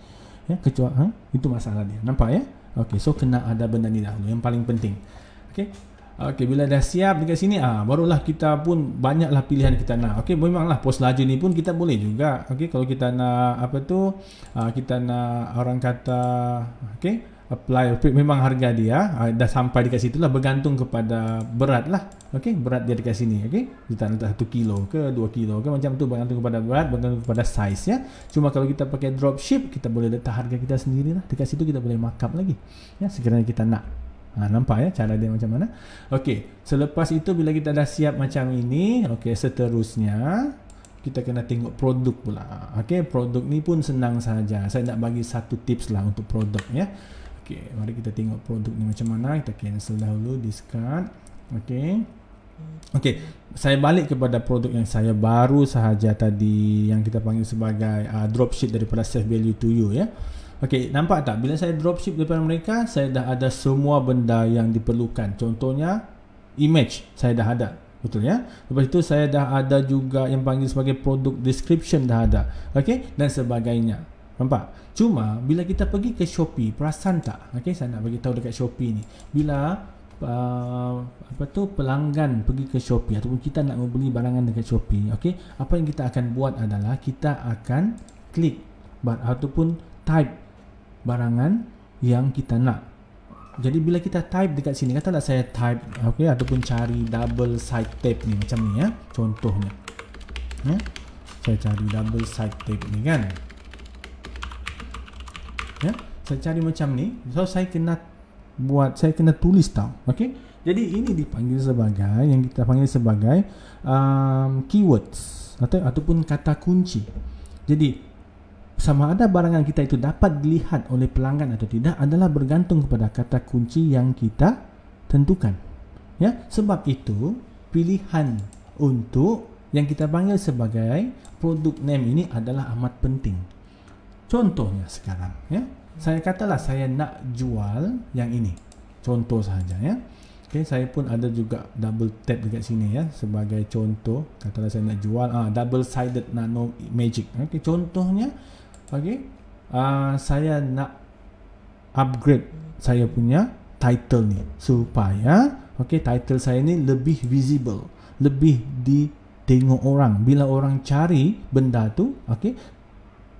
ya, kecuali itu masalah dia. Nampak, ya? Okey, so kena ada benda ni dahulu yang paling penting. Okey. Okey, bila dah siap dekat sini, barulah kita pun banyaklah pilihan kita nak. Okey, memanglah pos laju ni pun kita boleh juga. Okey, kalau kita nak kita nak orang kata, okey, apply, memang harga dia dah sampai dekat situ lah, bergantung kepada berat lah. Okey, berat dia dekat sini. Okey, kita letak 1 kilo ke 2 kilo ke macam tu, bergantung kepada berat, bergantung kepada size ya. Cuma kalau kita pakai dropship, kita boleh letak harga kita sendiri lah dekat situ, kita boleh markup lagi ya sekiranya kita nak. Nampak ya cara dia macam mana. Okey, selepas itu bila kita dah siap macam ini, okey, seterusnya kita kena tengok produk pula. Okey, produk ni pun senang saja. Saya nak bagi satu tips lah untuk produk ya. Okey, mari kita tengok produk ni macam mana. Kita cancel dahulu, discard. Okey. Okey, saya balik kepada produk yang saya baru sahaja tadi, yang kita panggil sebagai dropship daripada Safe Value to You ya. Okey, nampak tak? Bila saya dropship daripada mereka, saya dah ada semua benda yang diperlukan. Contohnya, image saya dah ada. Betul ya? Lepas itu saya dah ada juga yang panggil sebagai produk description dah ada. Okey, dan sebagainya. Nampak? Cuma bila kita pergi ke Shopee, perasan tak? Okey, saya nak bagi tahu dekat Shopee ni. Bila pelanggan pergi ke Shopee ataupun kita nak membeli barangan dekat Shopee, okey, apa yang kita akan buat adalah kita akan klik ataupun type barangan yang kita nak. Jadi bila kita type dekat sini, katalah saya type okey, ataupun cari double side tape ni macam ni ya, contohnya ya, saya cari double side tape ni kan ya, saya cari macam ni. So saya kena tulis tau. Okey, jadi ini dipanggil sebagai, yang kita panggil sebagai keywords ataupun kata kunci. Jadi sama ada barangan kita itu dapat dilihat oleh pelanggan atau tidak adalah bergantung kepada kata kunci yang kita tentukan ya. Sebab itu pilihan untuk yang kita panggil sebagai produk name ini adalah amat penting. Contohnya sekarang ya, saya katalah saya nak jual yang ini, contoh sahaja ya. Okey, saya pun ada juga double tap dekat sini ya sebagai contoh. Katalah saya nak jual double sided nano magic. Okey, contohnya okey, saya nak upgrade saya punya title ni supaya title saya ni lebih visible, lebih ditengok orang. Bila orang cari benda tu,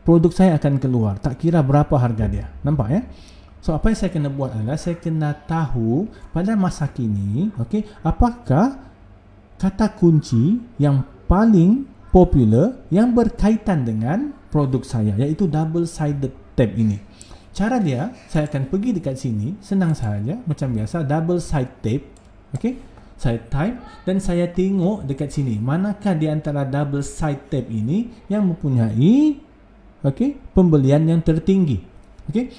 produk saya akan keluar, tak kira berapa harga dia. Nampak ya? So apa yang saya kena buat adalah saya kena tahu pada masa kini, apakah kata kunci yang paling popular yang berkaitan dengan produk saya, iaitu double sided tape ini. Cara dia, saya akan pergi dekat sini, senang saja macam biasa, double side tape. Saya type dan saya tengok dekat sini manakah di antara double side tape ini yang mempunyai pembelian yang tertinggi.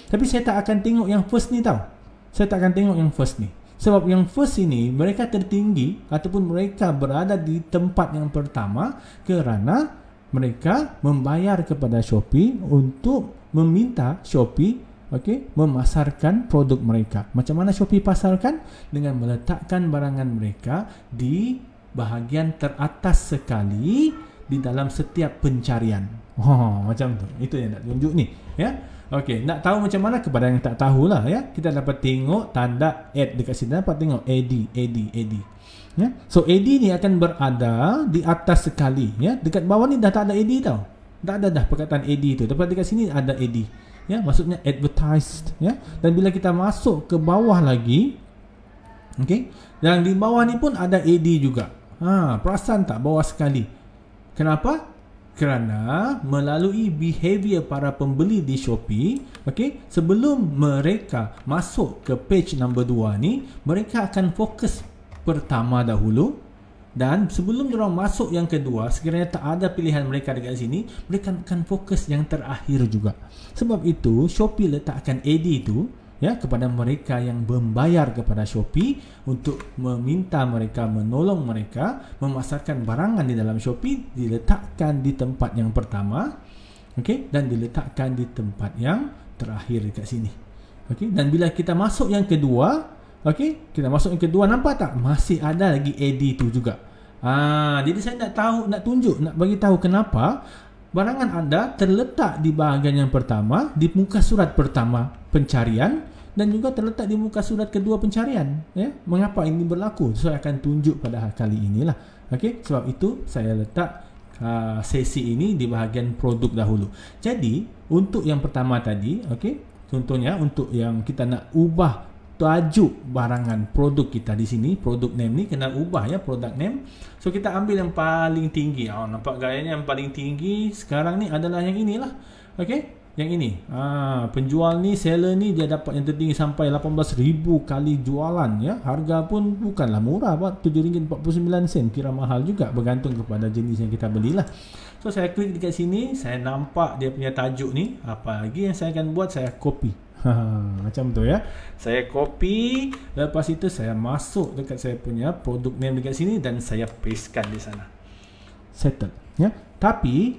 Tapi saya tak akan tengok yang first ni tau. Saya tak akan tengok yang first ni. Sebab yang first ini mereka tertinggi ataupun mereka berada di tempat yang pertama kerana mereka membayar kepada Shopee untuk meminta Shopee memasarkan produk mereka. Macam mana Shopee pasarkan? Dengan meletakkan barangan mereka di bahagian teratas sekali di dalam setiap pencarian. Macam tu. Itu yang nak tunjuk ni ya. Nak tahu macam mana kepada yang tak tahulah ya. Kita dapat tengok tanda add dekat sini, dapat tengok AD ya. So AD ni akan berada di atas sekali ya. Dekat bawah ni dah tak ada AD tau. Tak ada dah perkataan AD tu. Dapat dekat sini ada AD ya, maksudnya advertised ya. Dan bila kita masuk ke bawah lagi, yang di bawah ni pun ada AD juga. Perasan tak bawah sekali? Kenapa? Kerana melalui behavior para pembeli di Shopee, sebelum mereka masuk ke page number 2 ni, mereka akan fokus pertama dahulu, dan sebelum mereka masuk yang kedua, sekiranya tak ada pilihan mereka dekat sini, mereka akan fokus yang terakhir juga. Sebab itu Shopee letakkan AD itu ya kepada mereka yang membayar kepada Shopee untuk meminta mereka, menolong mereka memasarkan barangan di dalam Shopee, diletakkan di tempat yang pertama, dan diletakkan di tempat yang terakhir dekat sini. Dan bila kita masuk yang kedua, kita masuk yang kedua, nampak tak? Masih ada lagi AD itu juga. Jadi saya nak tunjuk, nak bagi tahu kenapa barangan anda terletak di bahagian yang pertama, di muka surat pertama pencarian, dan juga terletak di muka surat kedua pencarian ya. Mengapa ini berlaku? Saya akan tunjuk pada kali inilah. Sebab itu saya letak sesi ini di bahagian produk dahulu. Jadi untuk yang pertama tadi, Contohnya untuk yang kita nak ubah tajuk barangan produk kita di sini, produk name ni kena ubah ya, product name. So kita ambil yang paling tinggi. Nampak gayanya yang paling tinggi sekarang ni adalah yang inilah. Okey, yang ini. Penjual ni, seller ni dia dapat yang tertinggi sampai 18,000 kali jualan ya. Harga pun bukanlah murah, RM7.49, kira mahal juga bergantung kepada jenis yang kita belilah. So saya klik dekat sini, saya nampak dia punya tajuk ni. Apa lagi yang saya akan buat? Saya copy. Macam tu ya. Saya copy, lepas itu saya masuk dekat saya punya produk name dekat sini dan saya pastekan di sana. Settle ya. Tapi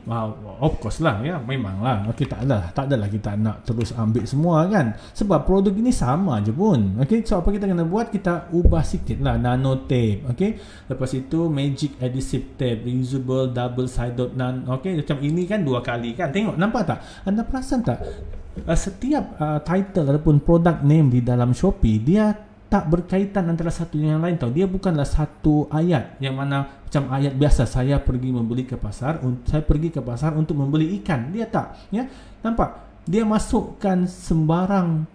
of course lah ya, memanglah kita tak adalah kita nak terus ambil semua kan, sebab produk ini sama je pun. Okey, so apa kita kena buat? Kita ubah sikit lah. Nano tape, okey, lepas itu magic adhesive tape, reusable double sided okey, macam ini kan 2 kali kan. Tengok, nampak tak? Anda perasan tak? Setiap title ataupun product name di dalam Shopee, dia tak berkaitan antara satu dengan yang lain tau. Dia bukanlah satu ayat yang mana macam ayat biasa, saya pergi ke pasar untuk membeli ikan. Dia tak ya. Nampak? Dia masukkan sebarang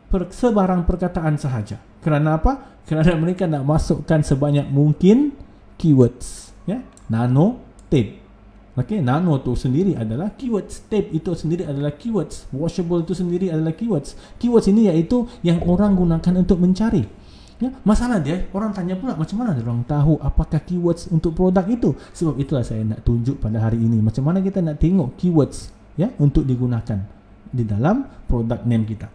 perkataan sahaja. Kerana apa? Kerana mereka nak masukkan sebanyak mungkin keywords ya. Nano tape. Okey, nano tu sendiri adalah keywords, tape itu sendiri adalah keywords, washable itu sendiri adalah keywords. Keywords ini iaitu yang orang gunakan untuk mencari. Ya, masalah dia, orang tanya pula macam mana orang tahu apakah keywords untuk produk itu. Sebab itulah saya nak tunjuk pada hari ini macam mana kita nak tengok keywords ya untuk digunakan di dalam product name kita.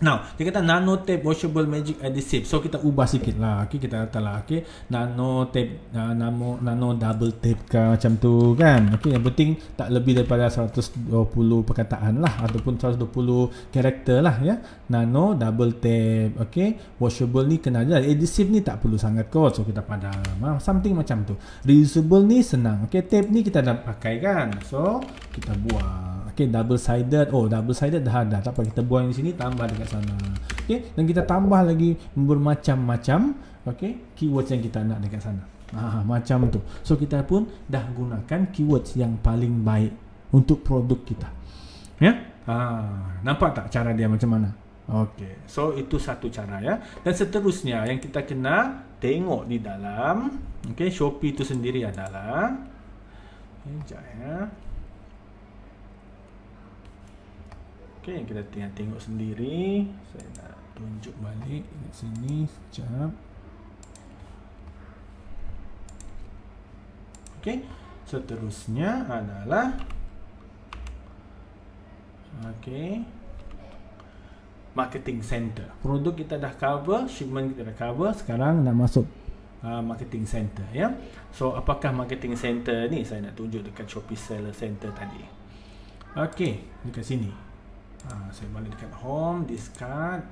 Now, dia kata nano tape washable magic adhesive. So kita ubah sikit lah. Okay, kita katalah nano tape, nano double tape ke macam tu kan. Okay, yang penting tak lebih daripada 120 perkataan lah ataupun 120 karakter lah ya. Nano double tape. Okay, washable ni kena je. Adhesive ni tak perlu sangat kot. So kita padam. Something macam tu. Reusable ni senang. Okay, tape ni kita dah pakai kan. So kita buang. Okay, double sided. Double sided dah ada. Tak apa, kita buang di sini, tambah dekat sana. Okay, dan kita tambah lagi bermacam-macam keywords yang kita nak dekat sana. Macam tu. So kita pun dah gunakan keywords yang paling baik untuk produk kita. Ya? Nampak tak cara dia macam mana? Okay, so itu satu cara ya. Dan seterusnya yang kita kena tengok di dalam Shopee itu sendiri adalah sekejap ya. Okey, kita tengok sendiri. Saya nak tunjuk balik di sini sekejap. Okey, seterusnya adalah marketing center. Produk kita dah cover, shipment kita dah cover, sekarang nak masuk marketing center ya. So apakah marketing center ni? Saya nak tunjuk dekat Shopee Seller Center tadi. Okey, dekat sini. Saya balik dekat home, discard.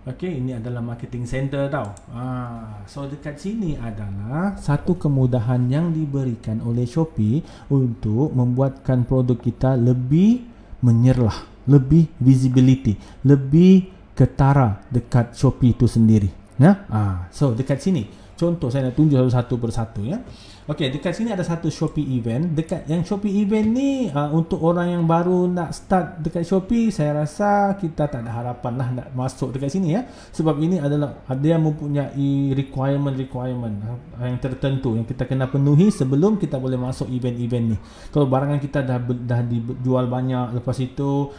Okey, ini adalah marketing center tau. So dekat sini adalah satu kemudahan yang diberikan oleh Shopee untuk membuatkan produk kita lebih menyerlah, lebih visibility, lebih ketara dekat Shopee itu sendiri. So dekat sini, contoh saya nak tunjuk satu persatu ya. Okey, dekat sini ada satu Shopee event. Dekat yang Shopee event ni untuk orang yang baru nak start dekat Shopee, saya rasa kita tak ada harapan lah nak masuk dekat sini ya. Sebab ini adalah dia mempunyai requirement yang tertentu yang kita kena penuhi sebelum kita boleh masuk event-event ni. Kalau barangan kita dah dijual banyak, lepas itu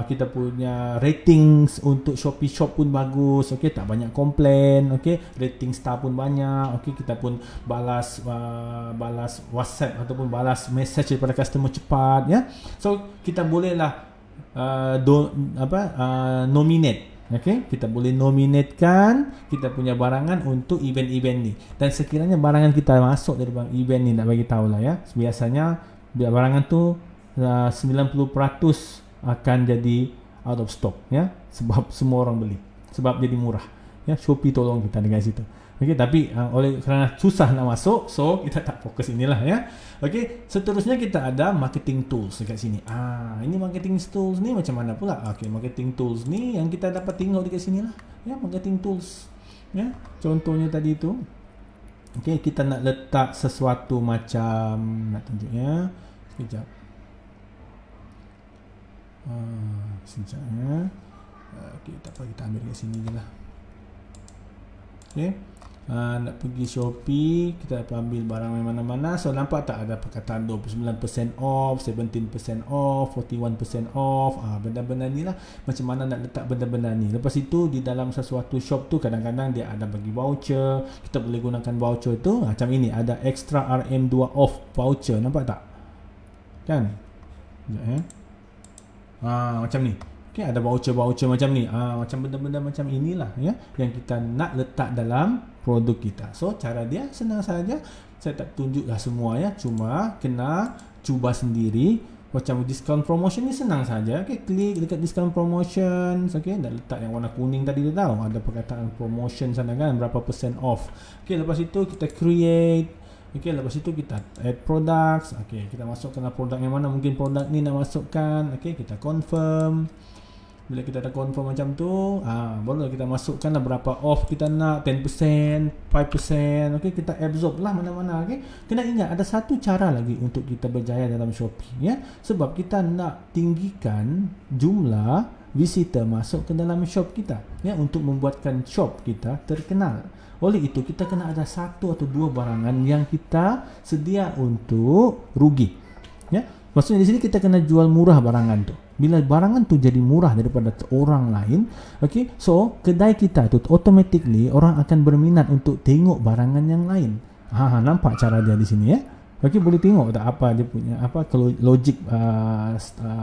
kita punya ratings untuk Shopee Shop pun bagus, tak banyak komplain, rating star pun banyak, kita pun balas WhatsApp ataupun balas message daripada customer cepat ya. So kita bolehlah nominate. Kita boleh nominatekan kita punya barangan untuk event-event ni. Dan sekiranya barangan kita masuk dari event ni, nak bagi tahu lah ya, biasanya barangan tu 90% akan jadi out of stock ya, sebab semua orang beli, sebab jadi murah ya. Shopee tolong kita dengan situ. Tapi oleh kerana susah nak masuk, so kita tak fokus inilah ya. Seterusnya kita ada marketing tools dekat sini. Ini marketing tools ni macam mana pula? Marketing tools ni yang kita dapat tengok dekat sini lah ya, marketing tools ya. Contohnya tadi tu, kita nak letak sesuatu macam, nak tunjuk ya, sekejap ya. Okey, tak apa, kita ambil kat sini je lah. Okey. Nak pergi Shopee, kita ambil barang yang mana-mana. So nampak tak ada perkataan 29% off, 17% off, 41% off. Benda-benda ni lah, macam mana nak letak benda-benda ni. Lepas itu di dalam sesuatu shop tu kadang-kadang dia ada bagi voucher. Kita boleh gunakan voucher tu macam ini, ada extra RM2 off voucher, nampak tak? Kan? Sekejap, macam ni. Okay, ada voucher-voucher macam ni. Macam benda-benda macam inilah ya yang kita nak letak dalam produk kita. So cara dia senang saja. Saya tak tunjuklah semua ya, cuma kena cuba sendiri. Macam discount promotion ni senang saja. Okay, klik dekat discount promotion. Okay, dah letak yang warna kuning tadi dah tahu. Ada perkataan promotion sana kan, berapa persen off. Okay, lepas itu kita create. Okay, lepas itu kita add products. Okay, kita masukkan produk yang mana, mungkin produk ni nak masukkan. Okay, kita confirm. Bila kita dah confirm macam tu, baru kita masukkanlah berapa off kita nak, 10%, 5%. Okay, kita absorb lah mana-mana. Okay, kena ingat ada satu cara lagi untuk kita berjaya dalam Shopee ya, sebab kita nak tinggikan jumlah visitor masuk ke dalam shop kita ya, untuk membuatkan shop kita terkenal. Oleh itu kita kena ada satu atau dua barangan yang kita sedia untuk rugi ya. Maksudnya di sini kita kena jual murah barangan tu. Bila barangan tu jadi murah daripada orang lain, okay, so kedai kita tu automatically orang akan berminat untuk tengok barangan yang lain. Nampak cara dia di sini ya. Okay, boleh tengok tak apa dia punya logik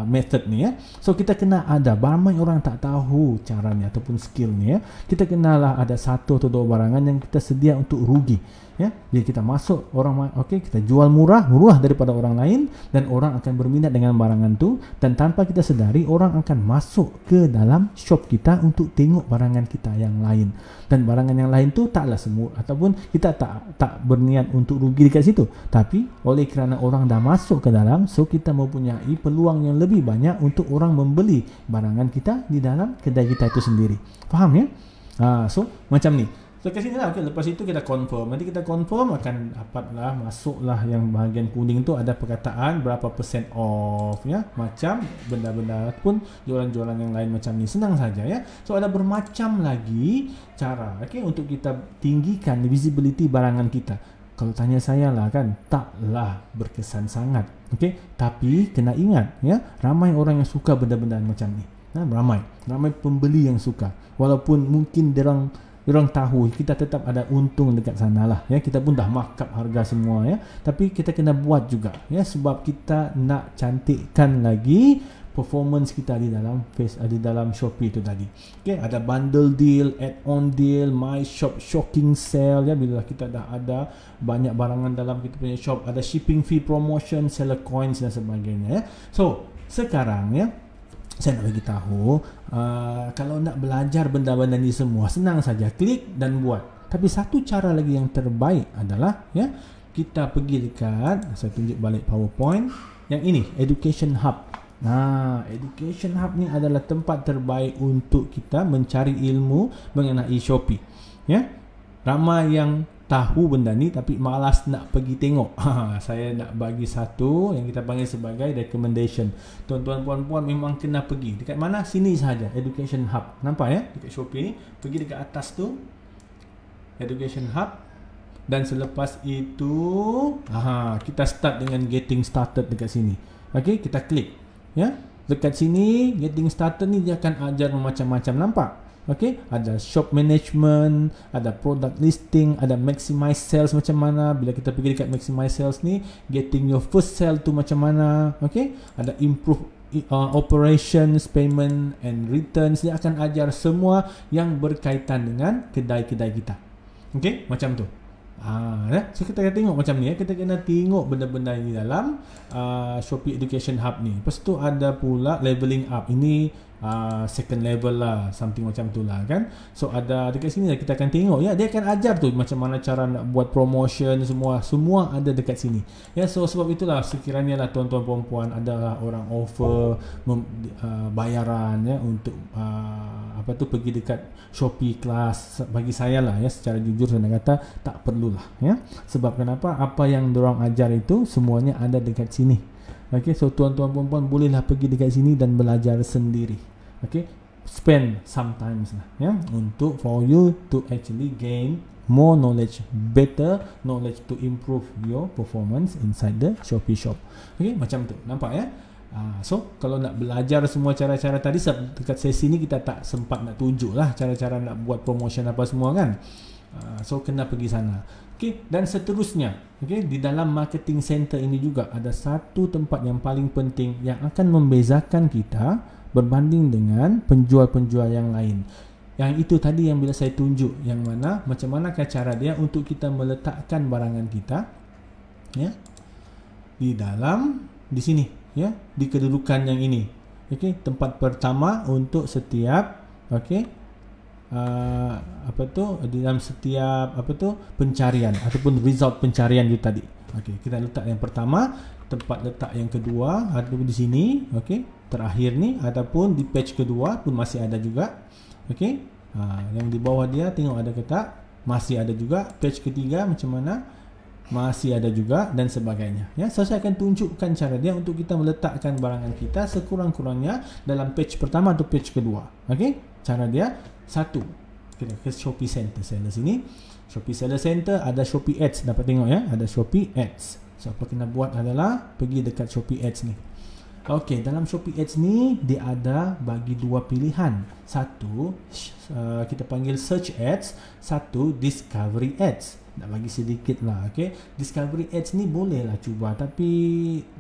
method ni ya. So kita kena ada, ramai orang tak tahu caranya ataupun skill ni ya. Kita kenalah ada satu atau dua barangan yang kita sedia untuk rugi ya. Jadi kita masuk orang, kita jual murah daripada orang lain dan orang akan berminat dengan barangan tu, dan tanpa kita sedari orang akan masuk ke dalam shop kita untuk tengok barangan kita yang lain. Dan barangan yang lain tu taklah semua, ataupun kita tak berniat untuk rugi dekat situ, tapi oleh kerana orang dah masuk ke dalam, so kita mempunyai peluang yang lebih banyak untuk orang membeli barangan kita di dalam kedai kita itu sendiri. Faham ya? So macam ni. So kat sini lah, okay. Lepas itu kita confirm. Nanti kita confirm akan dapatlah, masuklah yang bahagian kuning tu ada perkataan berapa persen off ya. Macam benda-benda pun jualan-jualan yang lain macam ni, senang saja ya. So ada bermacam lagi cara untuk kita tinggikan visibility barangan kita. Kalau tanya saya lah kan, taklah berkesan sangat. Tapi kena ingat ya, ramai orang yang suka benda-benda macam ni. Ramai pembeli yang suka. Walaupun mungkin orang tahu kita tetap ada untung dekat sana lah ya, kita pun dah markup harga semua ya, tapi kita kena buat juga ya, sebab kita nak cantikkan lagi performance kita di dalam Shopee itu tadi. Ada bundle deal, add-on deal, my shop shocking sale ya, bila kita dah ada banyak barangan dalam kita punya shop, ada shipping fee promotion, seller coins dan sebagainya ya. So sekarang ya, saya nak bagi tahu, kalau nak belajar benda-benda ni semua senang saja, klik dan buat. Tapi satu cara lagi yang terbaik adalah ya, kita pergi dekat, saya tunjuk balik PowerPoint yang ini, Education Hub. Education Hub ni adalah tempat terbaik untuk kita mencari ilmu mengenai Shopee ya. Ramai yang tahu benda ni tapi malas nak pergi tengok. Saya nak bagi satu yang kita panggil sebagai recommendation. Tuan-tuan puan-puan memang kena pergi. Dekat mana? Sini sahaja, Education Hub. Nampak ya? Dekat Shopee ni, pergi dekat atas tu, Education Hub. Dan selepas itu, kita start dengan getting started dekat sini. Kita klik ya. Dekat sini, getting started ni dia akan ajar macam-macam, nampak? Ada shop management, ada product listing, ada maximize sales macam mana. Bila kita pergi dekat maximize sales ni, getting your first sale tu macam mana. Ada improve operations, payment and returns. Dia akan ajar semua yang berkaitan dengan kedai-kedai kita. Macam tu. So kita kena tengok macam ni ya. Kita kena tengok benda-benda ini dalam Shopee Education Hub ni. Lepas tu ada pula leveling up. Ini second level lah, something macam tu lah kan. So ada dekat sini kita akan tengok ya, dia akan ajar tu macam mana cara nak buat promotion, semua ada dekat sini ya. So sebab itulah sekiranya lah tuan-tuan puan-puan ada orang offer bayaran ya untuk pergi dekat Shopee Class, bagi saya lah ya, secara jujur saya nak kata tak perlulah ya. Sebab kenapa? Apa yang diorang ajar itu semuanya ada dekat sini. So tuan-tuan puan-puan bolehlah pergi dekat sini dan belajar sendiri. spend sometimes lah, ya, untuk for you to actually gain more knowledge, better knowledge to improve your performance inside the Shopee shop. Okay, macam tu, nampak ya? So kalau nak belajar semua cara-cara tadi, dekat sesi ni kita tak sempat nak tunjuk lah cara-cara nak buat promotion apa semua kan. So kena pergi sana. Okay, dan seterusnya, okay, di dalam marketing center ini juga ada satu tempat yang paling penting yang akan membezakan kita berbanding dengan penjual-penjual yang lain. Yang itu tadi yang bila saya tunjuk, yang mana macam manakah cara dia untuk kita meletakkan barangan kita, ya, di dalam di sini, ya, di kedudukan yang ini. Okey, tempat pertama untuk setiap, okey, di dalam setiap pencarian ataupun result pencarian itu tadi. Okey, kita letak yang pertama, tempat letak yang kedua ataupun di sini, okey, terakhir ni ataupun di page kedua pun masih ada juga. Okey, yang di bawah dia tengok ada ketak, masih ada juga. Page ketiga macam mana, masih ada juga, dan sebagainya, ya. So saya akan tunjukkan cara dia untuk kita meletakkan barangan kita sekurang-kurangnya dalam page pertama atau page kedua. Okey, cara dia satu, kita ke Shopee Center. Saya di sini Shopee Seller Center, ada Shopee Ads, dapat tengok ya, ada Shopee Ads. So apa kena buat adalah pergi dekat Shopee Ads ni. Okey, dalam Shopee Ads ni dia ada bagi dua pilihan. Satu kita panggil Search Ads, satu Discovery Ads. Nak bagi sedikit lah, okey. Discovery Ads ni boleh lah cuba, tapi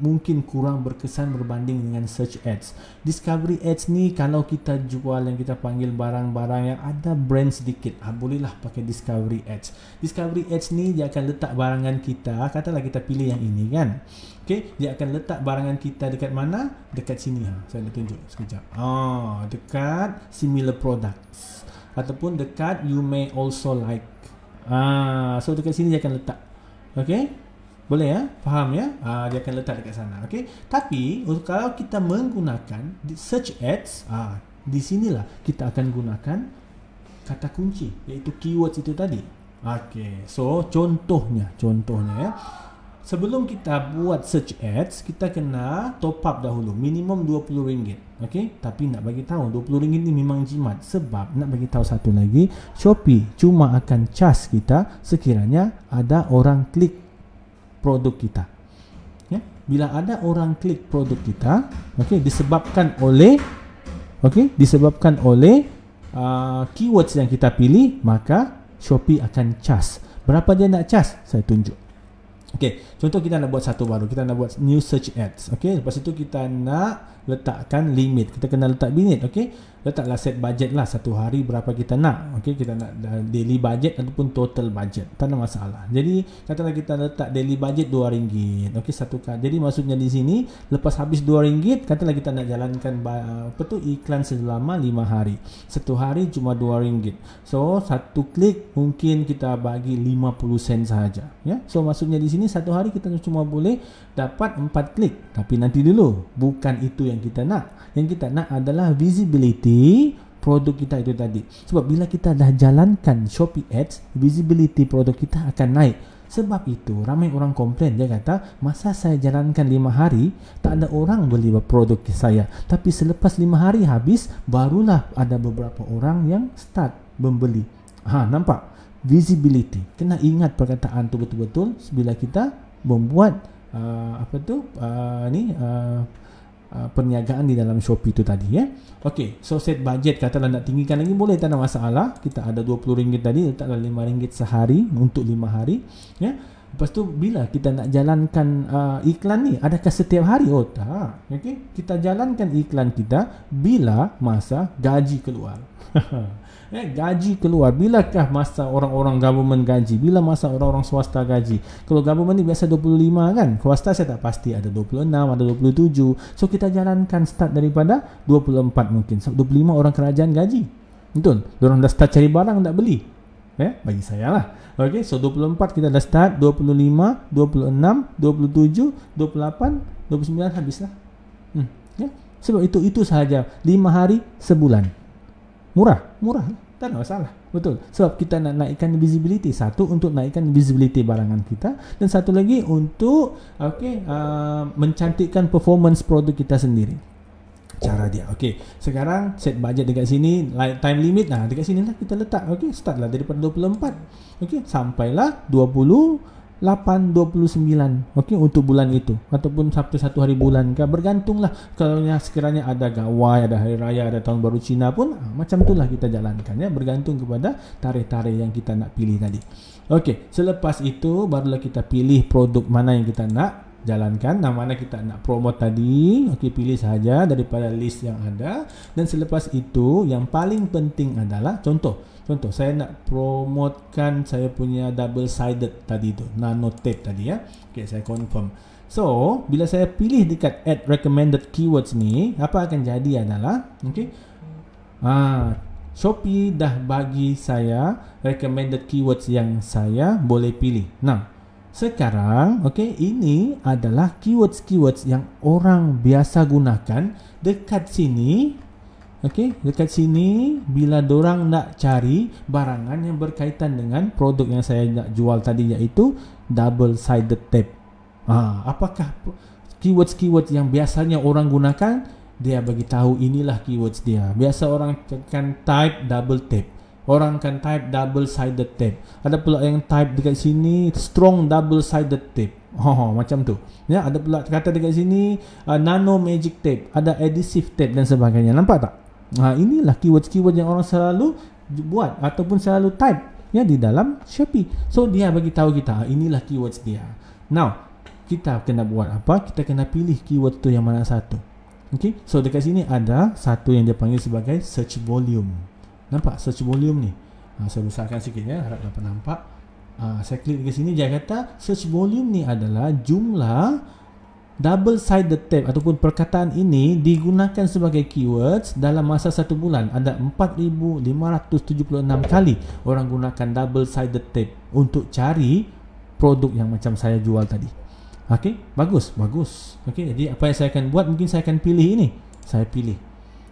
mungkin kurang berkesan berbanding dengan Search Ads. Discovery Ads ni kalau kita jual yang kita panggil barang-barang yang ada brand sedikit, bolehlah pakai Discovery Ads. Discovery Ads ni dia akan letak barangan kita, katalah kita pilih yang ini kan. Okey, dia akan letak barangan kita dekat mana? Dekat sini. Saya nak tunjuk sekejap. Dekat similar products ataupun dekat you may also like. So dekat sini dia akan letak. Okey, boleh ya? Faham ya? Dia akan letak dekat sana. Okey, tapi kalau kita menggunakan search ads, di sinilah kita akan gunakan kata kunci, iaitu keywords itu tadi. Okey, so contohnya ya, sebelum kita buat search ads, kita kena top up dahulu, minimum RM20. Okey, tapi nak bagi tahu RM20 ni memang jimat, sebab nak bagi tahu satu lagi, Shopee cuma akan charge kita sekiranya ada orang klik produk kita. Ya, bila ada orang klik produk kita, okey, disebabkan oleh keywords yang kita pilih, maka Shopee akan charge. Berapa dia nak charge? Saya tunjuk. Okey, contoh kita nak buat satu baru, kita nak buat new search ads. Okey, lepas itu kita nak letakkan limit, kita kena letak limit. Okey, letaklah set budget lah, satu hari berapa kita nak. Okey, kita nak daily budget ataupun total budget, tak ada masalah. Jadi katalah kita letak daily budget RM2. Okey, satu kali. Jadi maksudnya di sini lepas habis RM2, katalah kita nak jalankan iklan selama 5 hari. Satu hari cuma RM2. So satu klik mungkin kita bagi 50 sen sahaja, ya. So maksudnya di sini satu hari kita cuma boleh dapat 4 klik. Tapi nanti dulu, bukan itu yang kita nak. Yang kita nak adalah visibility produk kita itu tadi. Sebab bila kita dah jalankan Shopee Ads, visibility produk kita akan naik. Sebab itu ramai orang komplain, dia kata, masa saya jalankan 5 hari tak ada orang beli produk saya, tapi selepas 5 hari habis barulah ada beberapa orang yang start membeli. Nampak? Visibility. Kena ingat perkataan tu betul-betul bila kita membuat perniagaan di dalam Shopee itu tadi, ya. Okey, so set budget, katalah nak tinggikan lagi boleh, tak ada masalah. Kita ada RM20 tadi, letaklah RM5 sehari untuk 5 hari, ya. Lepas tu bila kita nak jalankan iklan ni, adakah setiap hari? Oh tak. Okey, kita jalankan iklan kita bila masa gaji keluar. Gaji keluar. Bilakah masa orang-orang government gaji? Bila masa orang-orang swasta gaji? Kalau government ni biasa 25 kan? Swasta saya tak pasti, ada 26, ada 27. So kita jalankan start daripada 24 mungkin. So 25 orang kerajaan gaji. Betul? Diorang dah start cari barang, tak beli. Bagi saya lah. Okay, so 24 kita dah start, 25, 26, 27, 28, 29 habislah. Sebab itu sahaja 5 hari sebulan. Murah, tak ada masalah. Betul. Sebab kita nak naikkan visibility. Satu, untuk naikkan visibility barangan kita, dan satu lagi untuk mencantikkan performance produk kita sendiri. cara dia. Okey, sekarang set budget dekat sini, time limit. Nah, dekat sini lah kita letak. Okey, start lah daripada 24. Okey, sampailah 28, 29. Okey, untuk bulan itu ataupun satu hari bulan ke, bergantunglah. Kalau sekiranya ada gawai, ada hari raya, ada tahun baru Cina pun macam itulah kita jalankan ya, bergantung kepada tarikh-tarikh yang kita nak pilih tadi. Okey, selepas itu barulah kita pilih produk mana yang kita nak jalankan, mana kita nak promote tadi. Okey, pilih saja daripada list yang ada. Dan selepas itu yang paling penting adalah contoh saya nak promotekan saya punya double sided tadi tu, nano tape tadi ya. Okey, saya confirm. So bila saya pilih dekat add recommended keywords ni, apa akan jadi adalah okey, Shopee dah bagi saya recommended keywords yang saya boleh pilih. Nah, sekarang okey, ini adalah keywords yang orang biasa gunakan dekat sini. Okey, dekat sini bila dorang nak cari barangan yang berkaitan dengan produk yang saya nak jual tadi, iaitu double sided tape. Apakah keywords yang biasanya orang gunakan? Dia bagi tahu inilah keywords dia. Biasa orang akan type double tape, orang akan type double sided tape. Ada pula yang type dekat sini strong double sided tape. Macam tu. Ya, ada pula kata dekat sini nano magic tape, ada adhesive tape dan sebagainya. Nampak tak? Inilah keywords yang orang selalu buat ataupun selalu type ya di dalam Shopee. So dia bagi tahu kita inilah keywords dia. Now, kita kena buat apa? Kita kena pilih keyword tu yang mana satu. Okey. So dekat sini ada satu yang dia panggil sebagai search volume. Nampak search volume ni? Saya besarkan sikit ya, harap dapat nampak. Saya klik dekat sini, dia kata search volume ni adalah jumlah double sided tape ataupun perkataan ini digunakan sebagai keywords dalam masa 1 bulan. Ada 4,576 kali orang gunakan double sided tape untuk cari produk yang macam saya jual tadi. Okey, bagus. Okey, jadi apa yang saya akan buat, mungkin saya akan pilih ini. Saya pilih.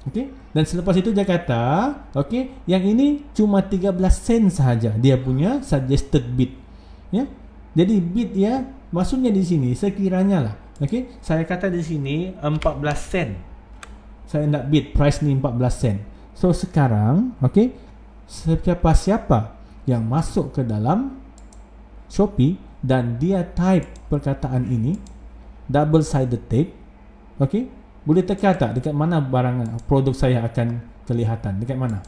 Okey, dan selepas itu dia kata, okey, yang ini cuma 13 sen sahaja dia punya suggested bid. Ya. Jadi bid ya, maksudnya di sini sekiranya lah. Okey, saya kata di sini 14 sen. Saya nak bid price ni 14 sen. So sekarang, okey, siapa yang masuk ke dalam Shopee dan dia type perkataan ini double sided tape, okey, boleh teka tak dekat mana barang produk saya akan kelihatan, dekat mana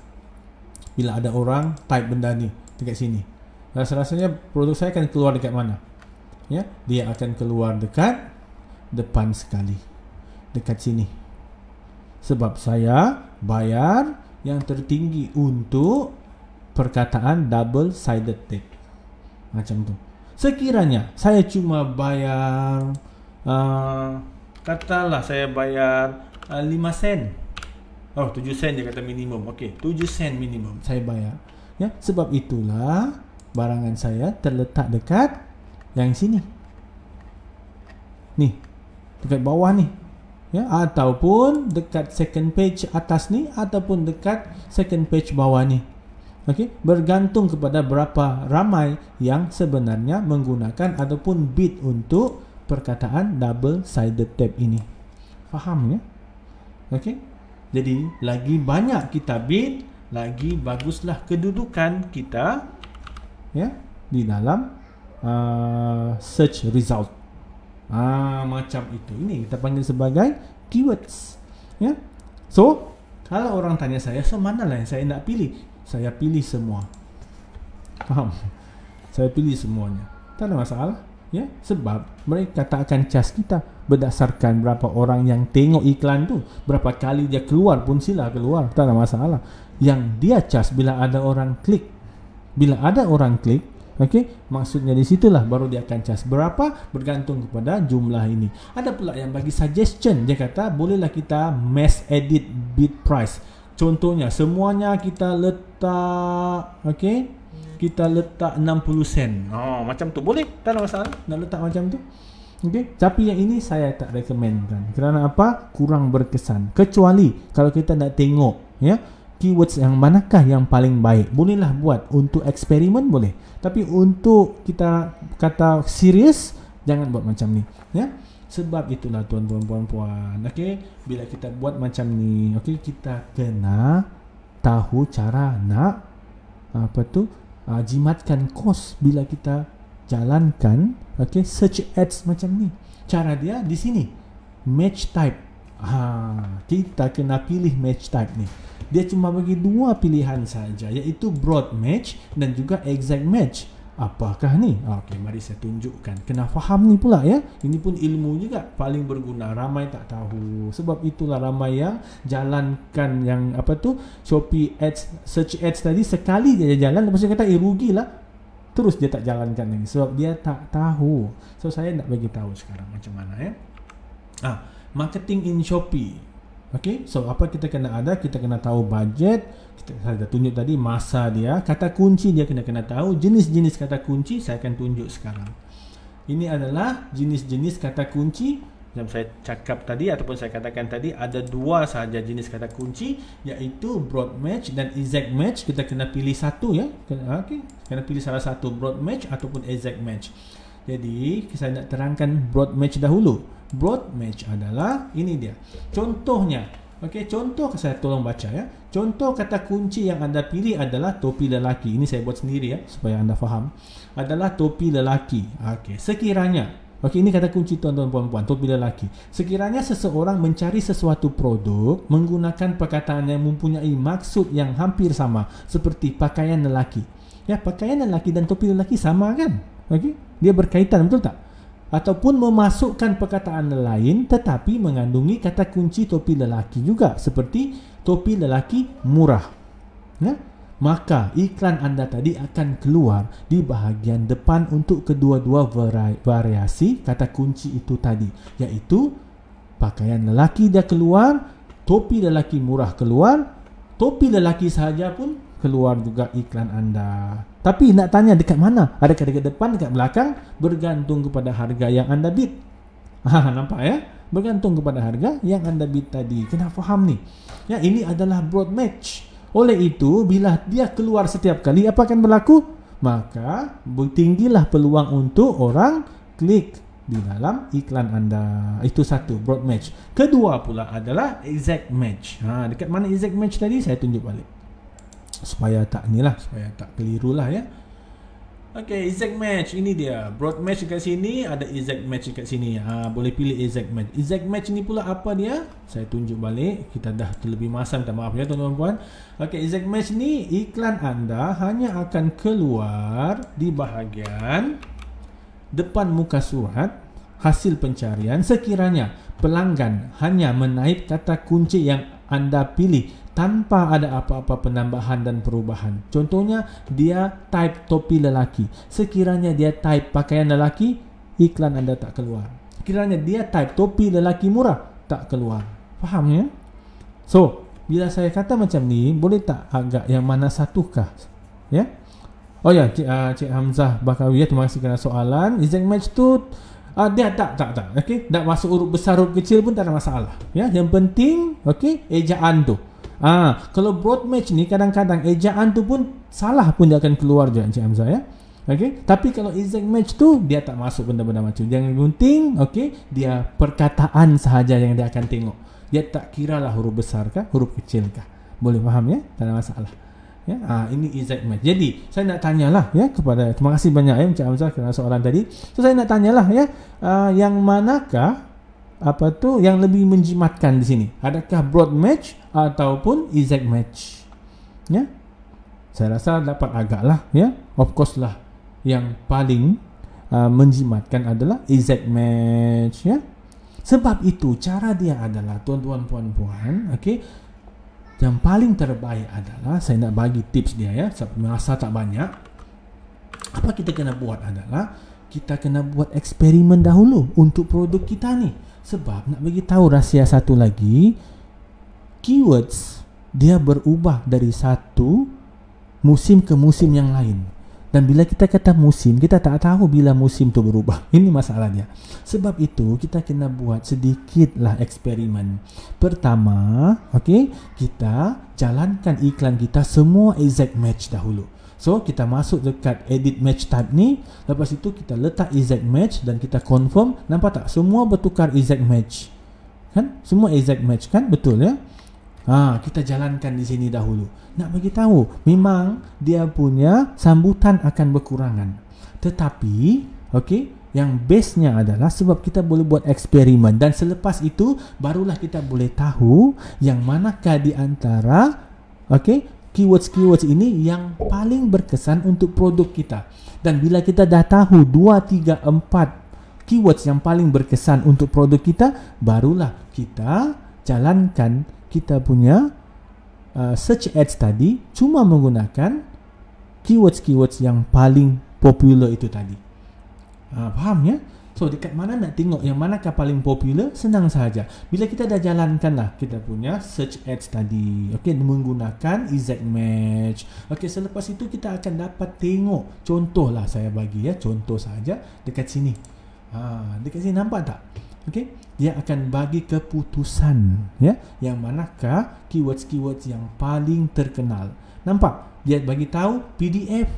bila ada orang type benda ni dekat sini. Rasa-rasanya produk saya akan keluar dekat mana ya? Dia akan keluar dekat depan sekali, dekat sini, sebab saya bayar yang tertinggi untuk perkataan double sided tape. Macam tu. Sekiranya saya cuma bayar katalah saya bayar 5 sen. 7 sen dia kata minimum. Okey, 7 sen minimum saya bayar. Ya, sebab itulah barangan saya terletak dekat yang sini. Ni, dekat bawah ni. Ya, ataupun dekat second page atas ni ataupun dekat second page bawah ni. Okey, bergantung kepada berapa ramai yang sebenarnya menggunakan ataupun bid untuk perkataan double sided tape ini. Faham ya? Okey. Jadi lagi banyak kita bid, lagi baguslah kedudukan kita ya di dalam search result. Macam itu. Ini kita panggil sebagai keywords. Ya. So, kalau orang tanya saya, so manalah yang saya nak pilih? Saya pilih semua. Faham? Saya pilih semuanya. Tak ada masalah. Ya, sebab mereka tak akan cas kita berdasarkan berapa orang yang tengok iklan tu, berapa kali dia keluar pun sila keluar, tak ada masalah. Yang dia cas bila ada orang klik. Bila ada orang klik, okey, maksudnya di situlah baru dia akan cas. Berapa bergantung kepada jumlah ini. Ada pula yang bagi suggestion, dia kata bolehlah kita mass edit bid price. Contohnya semuanya kita letak, okey, kita letak 60 sen. Macam tu boleh, tak ada masalah nak letak macam tu. Okey, tapi yang ini saya tak recommendkan. Kerana apa? Kurang berkesan. Kecuali kalau kita nak tengok ya, keywords yang manakah yang paling baik. Bolehlah buat untuk eksperimen boleh. Tapi untuk kita kata serius, jangan buat macam ni ya. Sebab itulah tuan-tuan puan-puan, okey, bila kita buat macam ni, okey, kita kena tahu cara nak jimatkan kos bila kita jalankan, okey, search ads macam ni. Cara dia di sini, match type. Kita kena pilih match type ni. Dia cuma bagi dua pilihan saja, iaitu broad match dan juga exact match. Apakah ni? Okey, mari saya tunjukkan. Kena faham ni pula ya. Ini pun ilmu juga, paling berguna. Ramai tak tahu. Sebab itulah ramai yang jalankan yang Shopee ads, search ads tadi, sekali dia jalan, lepas tu kata rugilah. Terus dia tak jalankan lagi sebab dia tak tahu. So saya nak bagi tahu sekarang macam mana ya. Marketing in Shopee. Okey, so apa kita kena ada? Kita kena tahu budget. Saya dah tunjuk tadi masa dia, kata kunci dia kena tahu, jenis-jenis kata kunci saya akan tunjuk sekarang. Ini adalah jenis-jenis kata kunci yang saya cakap tadi ataupun saya katakan tadi, ada dua sahaja jenis kata kunci, iaitu broad match dan exact match. Kita kena pilih satu ya. Okey, kena pilih salah satu, broad match ataupun exact match. Jadi saya nak terangkan broad match dahulu. Broad match adalah ini dia. Contohnya, okey, contoh saya tolong baca ya. Contoh kata kunci yang anda pilih adalah topi lelaki. Ini saya buat sendiri ya supaya anda faham. Adalah topi lelaki. Okey, sekiranya, okey, ini kata kunci tuan-tuan puan-puan, topi lelaki. Sekiranya seseorang mencari sesuatu produk menggunakan perkataan yang mempunyai maksud yang hampir sama seperti pakaian lelaki. Ya, pakaian lelaki dan topi lelaki sama kan? Okey, dia berkaitan, betul tak? Ataupun memasukkan perkataan lain tetapi mengandungi kata kunci topi lelaki juga, seperti topi lelaki murah ya? Maka iklan anda tadi akan keluar di bahagian depan untuk kedua-dua variasi kata kunci itu tadi, iaitu pakaian lelaki dia keluar, topi lelaki murah keluar, topi lelaki sahaja pun keluar juga iklan anda. Tapi nak tanya dekat mana? Adakah dekat depan, dekat belakang? Bergantung kepada harga yang anda bid. Nampak ya? Bergantung kepada harga yang anda bid tadi. Kena faham ni. Ya, ini adalah broad match. Oleh itu, bila dia keluar setiap kali, apa akan berlaku? Maka tinggilah peluang untuk orang klik di dalam iklan anda. Itu satu, broad match. Kedua pula adalah exact match. Dekat mana exact match tadi? Saya tunjuk balik supaya tak keliru lah ya. Okey, exact match ini dia. Broad match dekat sini, ada exact match dekat sini. Boleh pilih exact match. Exact match ni pula apa dia? Saya tunjuk balik. Kita dah terlebih masa, minta maaf ya tuan-tuan puan. Okey, exact match ni iklan anda hanya akan keluar di bahagian depan muka surat hasil pencarian sekiranya pelanggan hanya menaip kata kunci yang anda pilih tanpa ada apa-apa penambahan dan perubahan. Contohnya, dia type topi lelaki. Sekiranya dia type pakaian lelaki, iklan anda tak keluar. Sekiranya dia type topi lelaki murah, tak keluar. Faham ya? So, bila saya kata macam ni, boleh tak agak yang mana satukah? Ya? Oh ya, Cik Hamzah Bakawi, terima kasih kerana soalan. Exact match tu dia tak. Okey, tak masuk huruf besar huruf kecil pun tak ada masalah. Ya, yang penting okey, ejaan tu. Kalau broad match ni kadang-kadang ejaan tu pun salah pun dia akan keluar je Encik Hamzah ya. Okey, tapi kalau exact match tu dia tak masuk benda-benda macam. Yang penting okey, dia perkataan sahaja yang dia akan tengok. Dia tak kiralah huruf besar kah, huruf kecil kah. Boleh faham ya? Tak ada masalah. Ya, ini exact match. Jadi, saya nak tanyalah ya kepada, terima kasih banyak ya Encik Hamzah kerana soalan tadi. So saya nak tanyalah ya, yang manakah yang lebih menjimatkan di sini? Adakah broad match ataupun exact match? Ya. Saya rasa dapat agak lah ya. Of course lah yang paling menjimatkan adalah exact match ya. Sebab itu cara dia adalah tuan-tuan puan-puan, okey. Yang paling terbaik adalah saya nak bagi tips dia ya. Sebab masa tak banyak. Apa kita kena buat adalah kita kena buat eksperimen dahulu untuk produk kita ni. Sebab nak bagi tahu rahsia satu lagi, keywords dia berubah dari satu musim ke musim yang lain. Dan bila kita kata musim, kita tak tahu bila musim tu berubah. Ini masalahnya. Sebab itu kita kena buat sedikitlah eksperimen. Pertama, okey, kita jalankan iklan kita semua exact match dahulu. So kita masuk dekat edit match type ni, lepas itu kita letak exact match dan kita confirm. Nampak tak? Semua bertukar exact match. Kan? Semua exact match kan? Betul ya? Kita jalankan di sini dahulu. Nak bagi tahu, memang dia punya sambutan akan berkurangan. Tetapi, yang base-nya adalah sebab kita boleh buat eksperimen dan selepas itu barulah kita boleh tahu yang manakah di antara keywords ini yang paling berkesan untuk produk kita. Dan bila kita dah tahu 2, 3, 4 keywords yang paling berkesan untuk produk kita, barulah kita jalankan kita punya search ads tadi cuma menggunakan keywords yang paling popular itu tadi. Faham ya? So dekat mana nak tengok yang manakah paling popular? Senang sahaja. Bila kita dah jalankan lah kita punya search ads tadi, menggunakan exact match. Selepas itu kita akan dapat tengok. Contoh lah saya bagi ya, contoh saja dekat sini. Dekat sini nampak tak? Dia akan bagi keputusan ya, yang manakah keywords yang paling terkenal. Nampak? Dia bagi tahu PDF.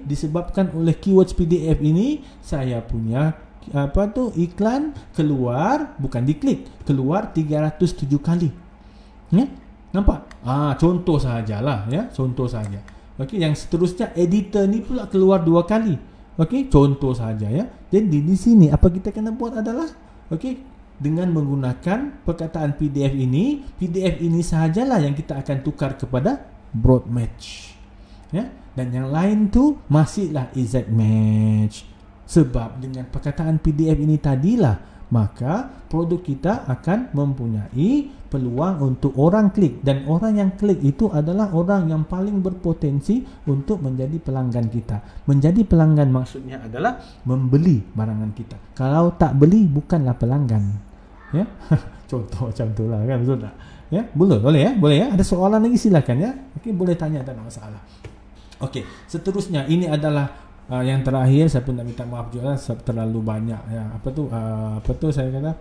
Disebabkan oleh keywords PDF ini, saya punya iklan keluar, bukan diklik, keluar 307 kali. Ya? Nampak? Contoh sahajalah ya, contoh saja. Yang seterusnya editor ni pula keluar 2 kali. Contoh saja ya. Jadi di sini apa kita kena buat adalah dengan menggunakan perkataan PDF ini sahajalah yang kita akan tukar kepada broad match. Ya? Dan yang lain tu masihlah exact match. Sebab dengan perkataan PDF ini tadilah, maka produk kita akan mempunyai peluang untuk orang klik. Dan orang yang klik itu adalah orang yang paling berpotensi untuk menjadi pelanggan kita. Menjadi pelanggan maksudnya adalah membeli barangan kita. Kalau tak beli, bukanlah pelanggan. Ya? Contoh macam tu lah kan, betul tak? Ya? Boleh ya? Boleh ya? Ada soalan lagi silakan ya. Boleh tanya, tak ada masalah. Seterusnya ini adalah yang terakhir. Saya pun nak minta maaf juga terlalu banyak ya. Saya kata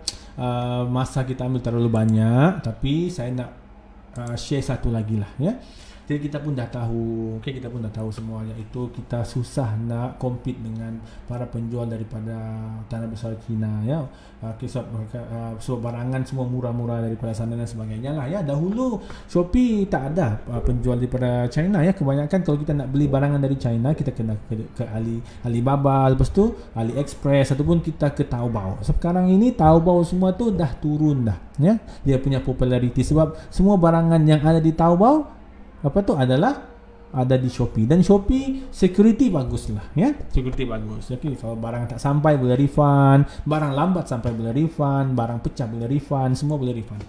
masa kita ambil terlalu banyak, tapi saya nak share satu lagi lah ya. Jadi kita pun dah tahu, kita pun dah tahu semua, iaitu kita susah nak compete dengan para penjual daripada tanah besar China ya. Sebab barangan semua murah-murah daripada sana dan sebagainya lah ya. Dahulu Shopee tak ada penjual daripada China ya. Kebanyakan kalau kita nak beli barangan dari China, kita kena ke Alibaba, lepas tu AliExpress, ataupun kita ke Taobao. Sekarang ini Taobao semua tu dah turun dah ya, dia punya populariti, sebab semua barangan yang ada di Taobao adalah ada di Shopee. Dan Shopee security bagus lah ya, security bagus. Kalau barang tak sampai boleh refund, barang lambat sampai boleh refund, barang pecah boleh refund, semua boleh refund.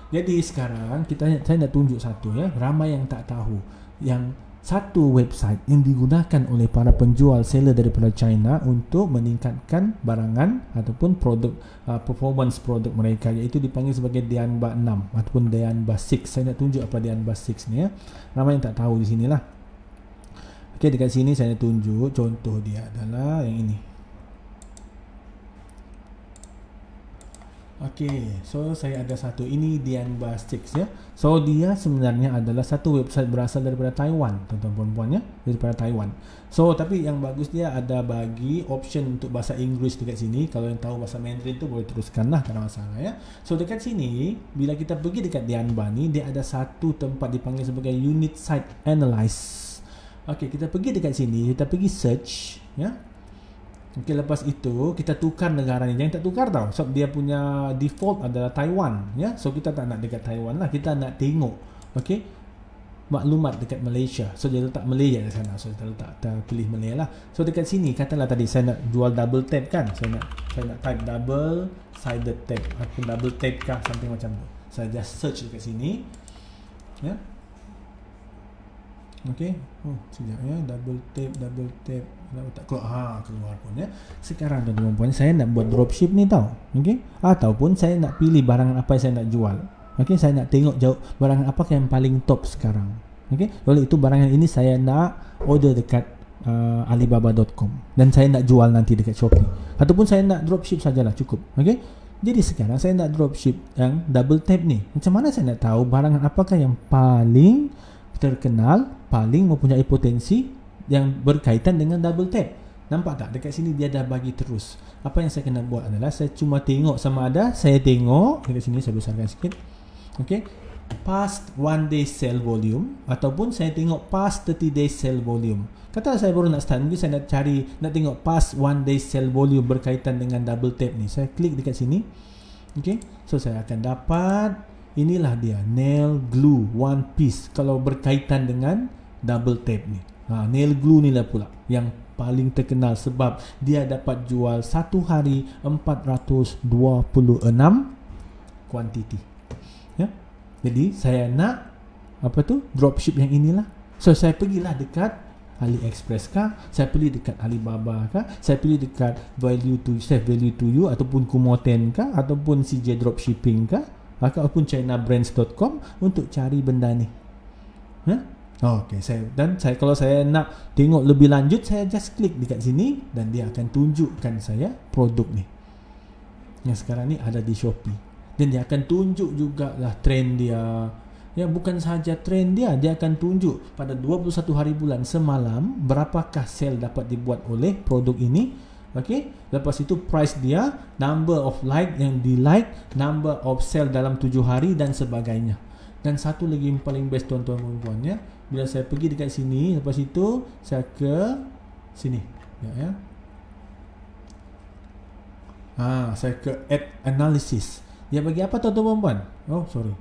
Jadi sekarang saya nak tunjuk satu ya, ramai yang tak tahu, yang satu website yang digunakan oleh para penjual seller daripada China untuk meningkatkan barangan ataupun produk performance produk mereka, iaitu dipanggil sebagai Dianba 6 ataupun Dianba 6. Saya nak tunjuk apa Dianba 6 ni ya. Ramai yang tak tahu di sinilah. Dekat sini saya nak tunjuk contoh dia adalah yang ini. So saya ada satu, ini Dianba 6 ya. So dia sebenarnya adalah satu website berasal daripada Taiwan, tuan-tuan puan ya, daripada Taiwan. So tapi yang bagus, dia ada bagi option untuk bahasa Inggeris dekat sini. Kalau yang tahu bahasa Mandarin tu boleh teruskan lah, tak ada masalah ya. So dekat sini, bila kita pergi dekat Dianba ni, dia ada satu tempat dipanggil sebagai Unit Site Analyze. Kita pergi dekat sini, kita pergi search ya. Lepas itu kita tukar negara ni. Jangan tak tukar tau, sebab dia punya default adalah Taiwan ya. So kita tak nak dekat Taiwan lah, kita nak tengok maklumat dekat Malaysia. So dia letak Malaysia di sana. So kita pilih Malaysia lah. So dekat sini katalah tadi saya nak jual double tap kan. Saya nak type double sided tap atau double tap kah, something macam tu. Saya just search dekat sini ya. Sekejap ya, double tap tak keluar pun ya. Sekarang tuan-tuan puan, saya nak buat dropship ni tau. Ataupun saya nak pilih barangan apa yang saya nak jual. Saya nak tengok jauh barangan apa yang paling top sekarang. Oleh itu barangan ini saya nak order dekat alibaba.com dan saya nak jual nanti dekat Shopee. Ataupun saya nak dropship sajalah, cukup. Jadi sekarang saya nak dropship yang double tap ni. Macam mana saya nak tahu barangan apakah yang paling terkenal, paling mempunyai potensi yang berkaitan dengan double tap. Nampak tak? Dekat sini dia dah bagi terus. Apa yang saya kena buat adalah saya cuma tengok sama ada saya tengok dekat sini, saya besarkan sikit. Okey. Past 1 day sell volume ataupun saya tengok past 30 day sell volume. Katalah saya baru nak start, mungkin saya nak cari, nak tengok past 1 day sell volume berkaitan dengan double tap ni. Saya klik dekat sini. Okey. So saya akan dapat, inilah dia, nail glue one piece kalau berkaitan dengan double tap ni. Nail glue ni lah pula yang paling terkenal sebab dia dapat jual satu hari 426 kuantiti. Ya. Jadi saya nak apa tu, dropship yang inilah. So saya pergilah dekat AliExpress kah, saya pilih dekat Alibaba kah, saya pilih dekat Value to You ataupun Kumoten kah, ataupun CJ Dropshipping kah, ataupun ChinaBrands.com untuk cari benda ni. Okey, saya kalau saya nak tengok lebih lanjut, saya just klik dekat sini dan dia akan tunjukkan saya produk ni yang sekarang ni ada di Shopee. Dan dia akan tunjuk jugalah trend dia. Ya, bukan sahaja trend dia, dia akan tunjuk pada 21 hari bulan semalam berapakah sale dapat dibuat oleh produk ini. Okey, lepas itu price dia, number of like yang di like, number of sale dalam 7 hari dan sebagainya. Dan satu lagi yang paling best tuan-tuan dan puan ya, bila saya pergi dekat sini, lepas itu saya ke sini ya. Saya ke add analysis. Dia bagi apa tuan-tuan dan puan? Oh, sorry.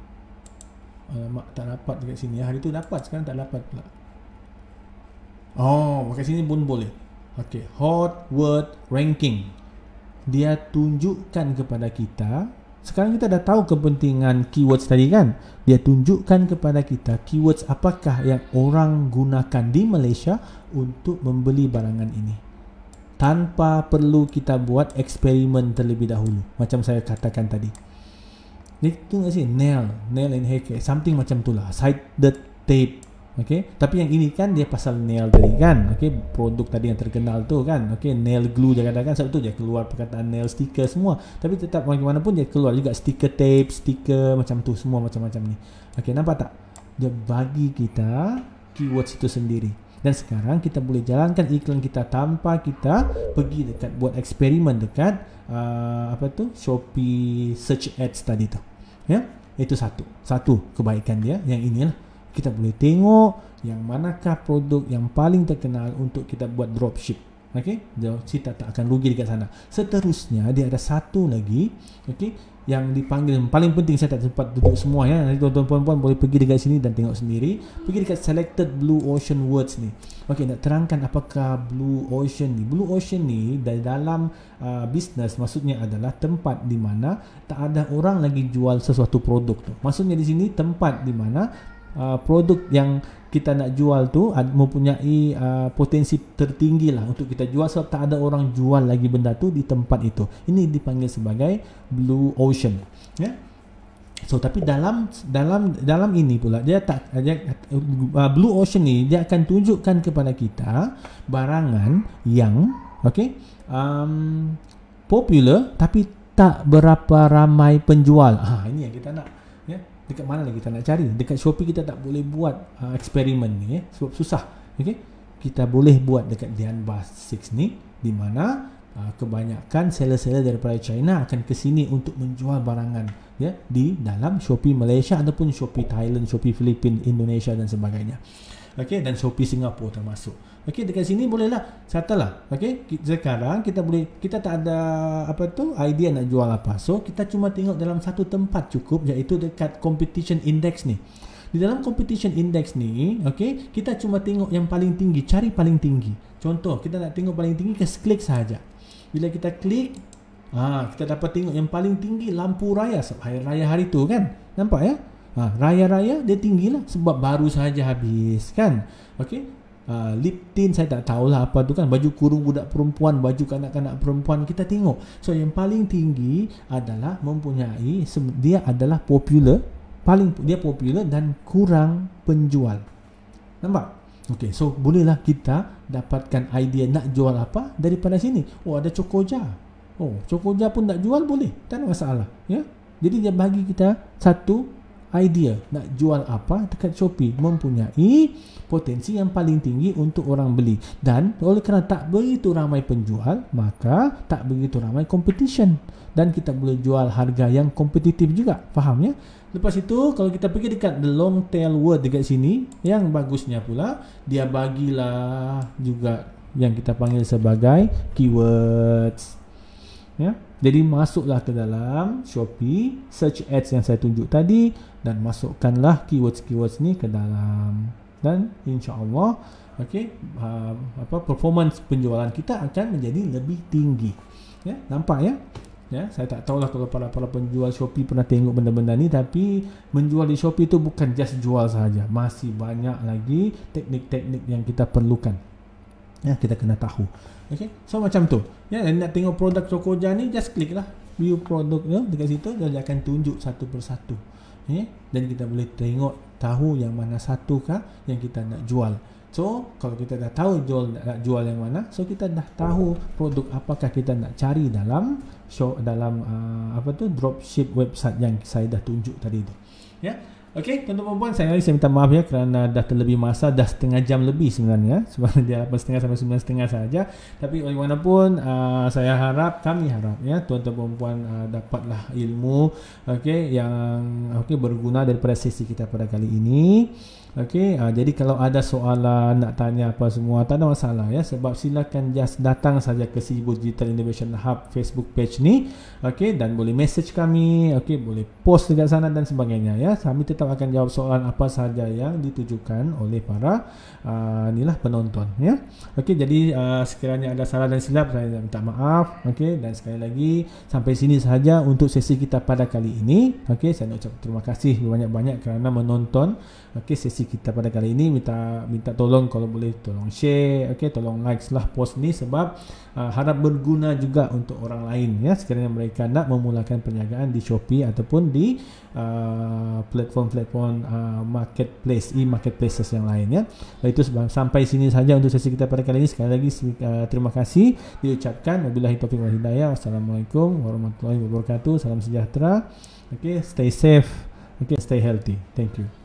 Mak tak dapat dekat sini ya. Hari tu dapat, sekarang tak dapat pula. Oh, dekat sini pun boleh. Okey, hot word ranking. Dia tunjukkan kepada kita, sekarang kita dah tahu kepentingan keywords tadi kan? Dia tunjukkan kepada kita keywords apakah yang orang gunakan di Malaysia untuk membeli barangan ini, tanpa perlu kita buat eksperimen terlebih dahulu. Macam saya katakan tadi. Itu nggak sih? Nail and hair, something macam itulah. Sided tape. Okay, tapi yang ini kan dia pasal nail tadi kan. Okay, produk tadi yang terkenal tu kan. Okay, nail glue dia katakan, sebab tu dia keluar perkataan nail sticker semua. Tapi tetap bagaimanapun dia keluar juga sticker tape, sticker macam tu semua macam-macam ni. Okay, nampak tak? Dia bagi kita keywords itu sendiri. Dan sekarang kita boleh jalankan iklan kita tanpa kita pergi dekat buat eksperimen dekat Shopee search ads tadi tu. Ya, itu satu kebaikan dia. Yang inilah kita boleh tengok yang manakah produk yang paling terkenal untuk kita buat dropship. Okey, kita tak akan rugi dekat sana. Seterusnya dia ada satu lagi, okey, yang dipanggil paling penting. Saya tak sempat duduk semua ya. Nanti tuan-tuan puan boleh pergi dekat sini dan tengok sendiri. Pergi dekat selected blue ocean words ni. Okey, nak terangkan apakah blue ocean ni. Blue ocean ni dalam bisnes maksudnya adalah tempat di mana tak ada orang lagi jual sesuatu produk tu. Maksudnya di sini tempat di mana produk yang kita nak jual tu mempunyai potensi tertinggi lah untuk kita jual, sebab tak ada orang jual lagi benda tu di tempat itu. Ini dipanggil sebagai blue ocean ya. So tapi dalam ini pula dia blue ocean ni dia akan tunjukkan kepada kita barangan yang popular tapi tak berapa ramai penjual. Ini yang kita nak ya. Dekat mana lagi kita nak cari? Dekat Shopee kita tak boleh buat eksperimen ni sebab susah. Okey, kita boleh buat dekat Dian Basics ni, di mana kebanyakan seller-seller daripada China akan ke sini untuk menjual barangan ya di dalam Shopee Malaysia ataupun Shopee Thailand, Shopee Filipina, Indonesia dan sebagainya. Okey, dan Shopee Singapura termasuk. Okey, dekat sini bolehlah katalah. Okey, sekarang kita tak ada idea nak jual apa. So kita cuma tengok dalam satu tempat cukup, iaitu dekat competition index ni. Di dalam competition index ni, okey, kita cuma tengok yang paling tinggi, cari paling tinggi. Contoh, kita nak tengok paling tinggi, kita klik sahaja. Bila kita klik, kita dapat tengok yang paling tinggi lampu raya, hari raya hari tu kan. Nampak ya? Raya-raya dia tinggilah sebab baru sahaja habis kan. Okey, lip tint saya tak tahulah apa tu kan, baju kurung budak perempuan, baju kanak-kanak perempuan, kita tengok. So yang paling tinggi adalah mempunyai, dia adalah popular, dia popular dan kurang penjual. Nampak? Okey, so bolehlah kita dapatkan idea nak jual apa daripada sini. Oh, ada Cokoja. Oh, Cokoja pun tak jual, boleh, tak ada masalah ya. Jadi dia bagi kita satu idea nak jual apa dekat Shopee, mempunyai potensi yang paling tinggi untuk orang beli. Dan oleh kerana tak begitu ramai penjual, maka tak begitu ramai competition, dan kita boleh jual harga yang kompetitif juga. Faham ya? Lepas itu kalau kita pergi dekat the long tail word dekat sini, yang bagusnya pula dia bagilah juga yang kita panggil sebagai keywords. Ya, jadi masuklah ke dalam Shopee, search ads yang saya tunjuk tadi, dan masukkanlah keywords ni ke dalam, dan insya-Allah performance penjualan kita akan menjadi lebih tinggi. Ya, nampak ya? Ya, saya tak tahulah kalau para penjual Shopee pernah tengok benda-benda ni, tapi menjual di Shopee itu bukan just jual saja, masih banyak lagi teknik-teknik yang kita perlukan. Ya, kita kena tahu. Okay, so macam tu. Ya, nak tengok produk Cokoja ni, just klik lah view produk ya, dekat situ, dia akan tunjuk satu persatu. Ya, dan kita boleh tengok tahu yang mana satukah yang kita nak jual. So kalau kita dah tahu nak jual yang mana, so kita dah tahu produk apakah kita nak cari dalam dropship website yang saya dah tunjuk tadi tu. Ya. Okey, tuan-tuan dan puan, saya minta maaf ya kerana dah terlebih masa, dah setengah jam lebih sebenarnya. Sebenarnya dia 8.30 sampai 9.30 saja. Tapi bagaimanapun kami harap ya tuan-tuan dan puan dapatlah ilmu yang berguna daripada sesi kita pada kali ini. Jadi kalau ada soalan nak tanya apa semua, tak ada masalah ya, sebab silakan just datang saja ke Cebu Digital Innovation Hub Facebook page ni, dan boleh message kami, boleh post dekat sana dan sebagainya ya. Kami tetap akan jawab soalan apa saja yang ditujukan oleh para penonton ya. Jadi sekiranya ada salah dan silap, saya minta maaf. Dan sekali lagi sampai sini sahaja untuk sesi kita pada kali ini. Saya nak ucap terima kasih banyak-banyak kerana menonton sesi kita pada kali ini. Minta tolong kalau boleh tolong share, tolong like lah post ni, sebab harap berguna juga untuk orang lain ya, sekiranya mereka nak memulakan perniagaan di Shopee ataupun di platform-platform marketplaces yang lain ya. Itu sampai sini saja untuk sesi kita pada kali ini. Sekali lagi terima kasih diucapkan. Wabillahi taufiq wal hidayah. Assalamualaikum warahmatullahi wabarakatuh. Salam sejahtera. Stay safe. Stay healthy. Thank you.